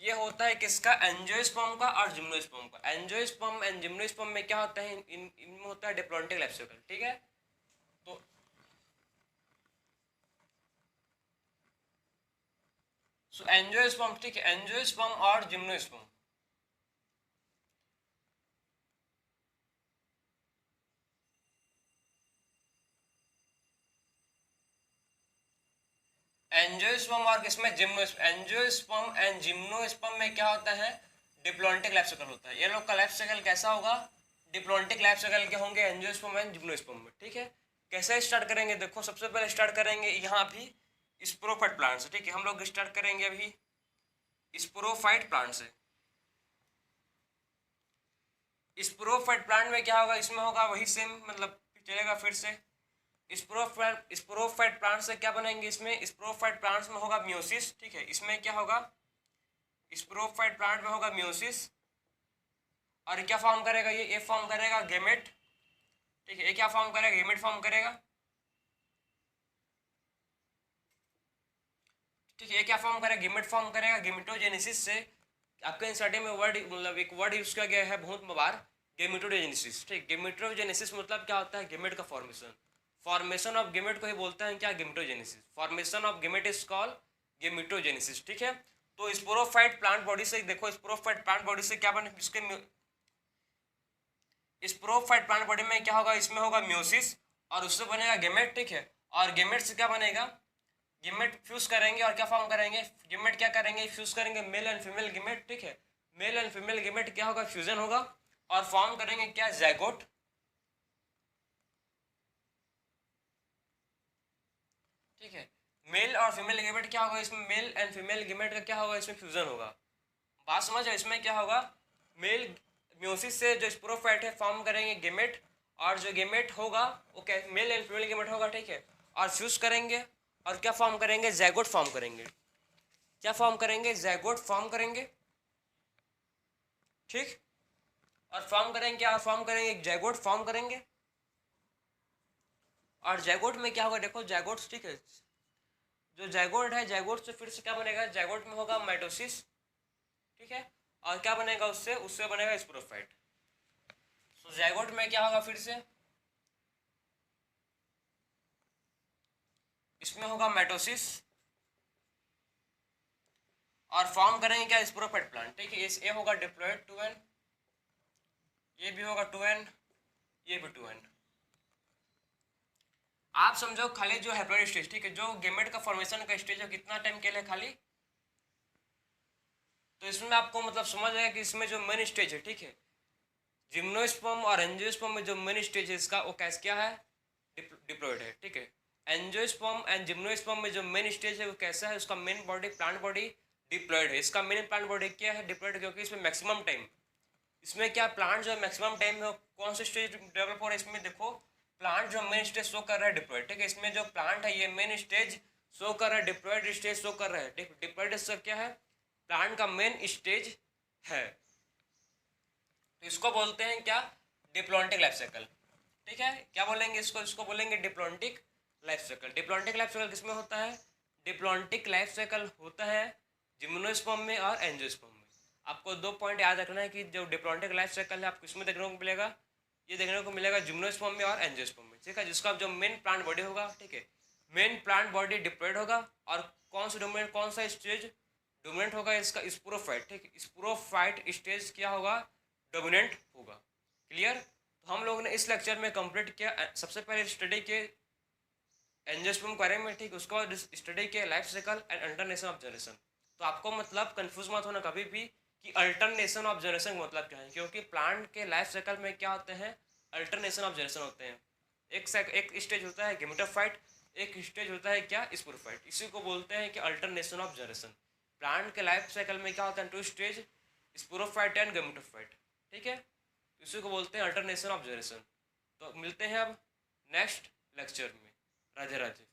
ये होता है किसका, एंजियोस्पर्म का और जिम्नोस्पर्म का। एंजियोस्पर्म एंड जिम्नोस्पर्म में क्या होता है, इनमें होता है डिप्लॉन्टिक लाइफ साइकिल, ठीक है। तो सो एंजियोस्पर्म, ठीक है, एंजियोस्पर्म और जिम्नोस्पर्म, एंजियोस्पर्म और किसमें, जिम्नोस्पर्म। एंजियोस्पर्म एंड जिम्नोस्पर्म में क्या होता है, डिप्लॉन्टिक लाइफ साइकिल होता है। ये लोग का लाइफ साइकिल कैसा होगा, डिप्लॉन्टिक लाइफ साइकिल के होंगे एंजियोस्पर्म एंड जिम्नोस्पर्म में, ठीक है। कैसे स्टार्ट करेंगे, देखो सबसे पहले स्टार्ट करेंगे यहाँ भी स्पोरोफाइट प्लांट से, ठीक है, हम लोग स्टार्ट करेंगे अभी स्पोरोफाइट प्लांट से। स्पोरोफाइट प्लांट में क्या होगा, इसमें होगा वही सेम, मतलब चलेगा फिर से। स्पोरोफाइट प्लांट से क्या बनेंगे, इसमें स्पोरोफाइट प्लांट्स में होगा मियोसिस, ठीक है, इसमें क्या होगा, स्पोरोफाइट प्लांट में होगा मियोसिस, और क्या फॉर्म करेगा, ये फॉर्म करेगा गेमेट, ठीक है, ये क्या फॉर्म करेगा, गेमेट फॉर्म करेगा, ठीक है, ये क्या फॉर्म करेगा, गेमेट फॉर्म करेगा। गेमेटोजेनेसिस से आपके एनसीईआरटी में वर्ड, मतलब एक वर्ड यूज किया गया है बहुत बार, गेमेटोजेनेसिस, ठीक, गेमेटोजेनेसिस मतलब क्या होता है, गेमेट का फॉर्मेशन, फॉर्मेशन ऑफ गेमेट को ही बोलते हैं क्या, gametogenesis. Formation of gamete is called gametogenesis, ठीक है। तो स्पोरोफाइट प्लांट बॉडी से देखो, स्पोरोफाइट प्लांट बॉडी से क्या बने, इसके स्पोरोफाइट प्लांट बॉडी में क्या होगा, इसमें होगा म्योसिस, और उससे बनेगा गेमेट, ठीक है, और गेमेट से क्या बनेगा, गेमेट फ्यूज करेंगे और क्या फॉर्म करेंगे, गेमेट क्या करेंगे, फ्यूज करेंगे मेल एंड फीमेल गेमेट, ठीक है, मेल एंड फीमेल गेमेट क्या होगा, फ्यूजन होगा, और फॉर्म करेंगे क्या, ज़ायगोट, ठीक है। मेल और फीमेल गेमेट क्या होगा, इसमें मेल एंड फीमेल गेमेट का क्या होगा, इसमें फ्यूजन होगा। बात समझ है, इसमें क्या होगा, मेल म्योसिस से जो स्पोरोफाइट है फॉर्म करेंगे गेमेट, और जो गेमेट होगा वो क्या, मेल एंड फीमेल गेमेट होगा, ठीक है, और फ्यूज करेंगे और क्या फॉर्म करेंगे, ज़ायगोट फॉर्म करेंगे। क्या फॉर्म करेंगे, ज़ायगोट फॉर्म करेंगे, ठीक, और फॉर्म करेंगे क्या, फॉर्म करेंगे ज़ायगोट फॉर्म करेंगे, और ज़ायगोट में क्या होगा, देखो ज़ायगोट, ठीक है, जो ज़ायगोट है, ज़ायगोट से फिर से क्या बनेगा, ज़ायगोट में होगा माइटोसिस, ठीक है, और क्या बनेगा उससे, उससे बनेगा स्पोरोफाइट। तो ज़ायगोट में क्या होगा, फिर से इसमें होगा माइटोसिस, और फॉर्म करेंगे क्या, स्पोरोफाइट प्लांट, ठीक है, ये होगा डिप्लॉयड 2n, ये भी होगा 2n, ये भी 2n। आप समझो खाली जो हैप्लॉइड स्टेज, ठीक है, जो गेमेट का फॉर्मेशन का स्टेज है, कितना टाइम के लिए खाली, तो इसमें आपको मतलब समझ आएगा कि इसमें जो मेन स्टेज है, ठीक है, जिम्नोस्पर्म और एंजियोस्पर्म में जो मेन स्टेज है इसका, वो कैसे क्या है, डिप्लॉयड है, ठीक है। एंजियोस्पर्म एंड जिम्नोस्पर्म में जो मेन स्टेज है वो कैसा है, उसका main body, plant body diploid है। इसका मेन प्लांट बॉडी क्या है, डिप्लॉयड, क्योंकि इसमें मैक्सिमम टाइम, इसमें क्या प्लांट जो मैक्सिमम टाइम में कौन सा स्टेज डेवलप हो रहा है, इसमें देखो प्लांट जो मेन स्टेज शो कर रहा है डिप्लॉयड, ठीक है, इसमें जो प्लांट है ये मेन स्टेज शो कर रहा है, डिप्लॉयड स्टेज शो कर रहा है। डिप्लॉयड स्टेज क्या है, प्लांट का मेन स्टेज है, तो इसको बोलते हैं क्या, डिप्लॉन्टिक लाइफ साइकिल, ठीक है। क्या बोलेंगे इसको, इसको बोलेंगे diplontic life cycle. Diplontic life cycle किसमें होता है? डिप्लॉन्टिक लाइफ साइकिल होता है जिम्नोस्पर्म में और एंजियोस्पर्म में। आपको 2 पॉइंट याद रखना है कि जो डिप्लॉन्टिक लाइफ साइकिल है आपको किसमें देखने को मिलेगा? ये देखने को मिलेगा जिम्नोस्पर्म में और एंजियोस्पर्म में, ठीक है, जिसका जो मेन प्लांट बॉडी होगा, ठीक है, मेन प्लांट बॉडी डिप्लॉयड होगा। और कौन सा डोमिनेंट, कौन सा स्टेज डोमिनेंट होगा? इसका स्पोरोफाइट, ठीक है, स्पोरोफाइट स्टेज क्या होगा? डोमिनेंट होगा। क्लियर? तो हम लोगों ने इस लेक्चर में कंप्लीट किया, सबसे पहले स्टडी के एंजियोस्पर्म के बारे में, ठीक, उसके बाद स्टडी के life cycle and alternation of generation. तो आपको मतलब कंफ्यूज मत होना कभी भी कि अल्टरनेशन ऑफ जनरेशन का मतलब क्या है, क्योंकि प्लांट के लाइफ साइकिल में क्या होते हैं? अल्टरनेशन ऑफ जनरेशन होते हैं। एक स्टेज होता है गेमेटोफाइट, एक स्टेज होता है क्या? स्पोरोफाइट। इसी को बोलते हैं कि अल्टरनेशन ऑफ जनरेशन। प्लांट के लाइफ साइकिल में क्या होता है? 2 स्टेज, स्पोरोफाइट एंड गेमेटोफाइट, ठीक है, इसी को बोलते हैं अल्टरनेशन ऑफ जनरेशन। तो मिलते हैं अब नेक्स्ट लेक्चर में। राधे राधे।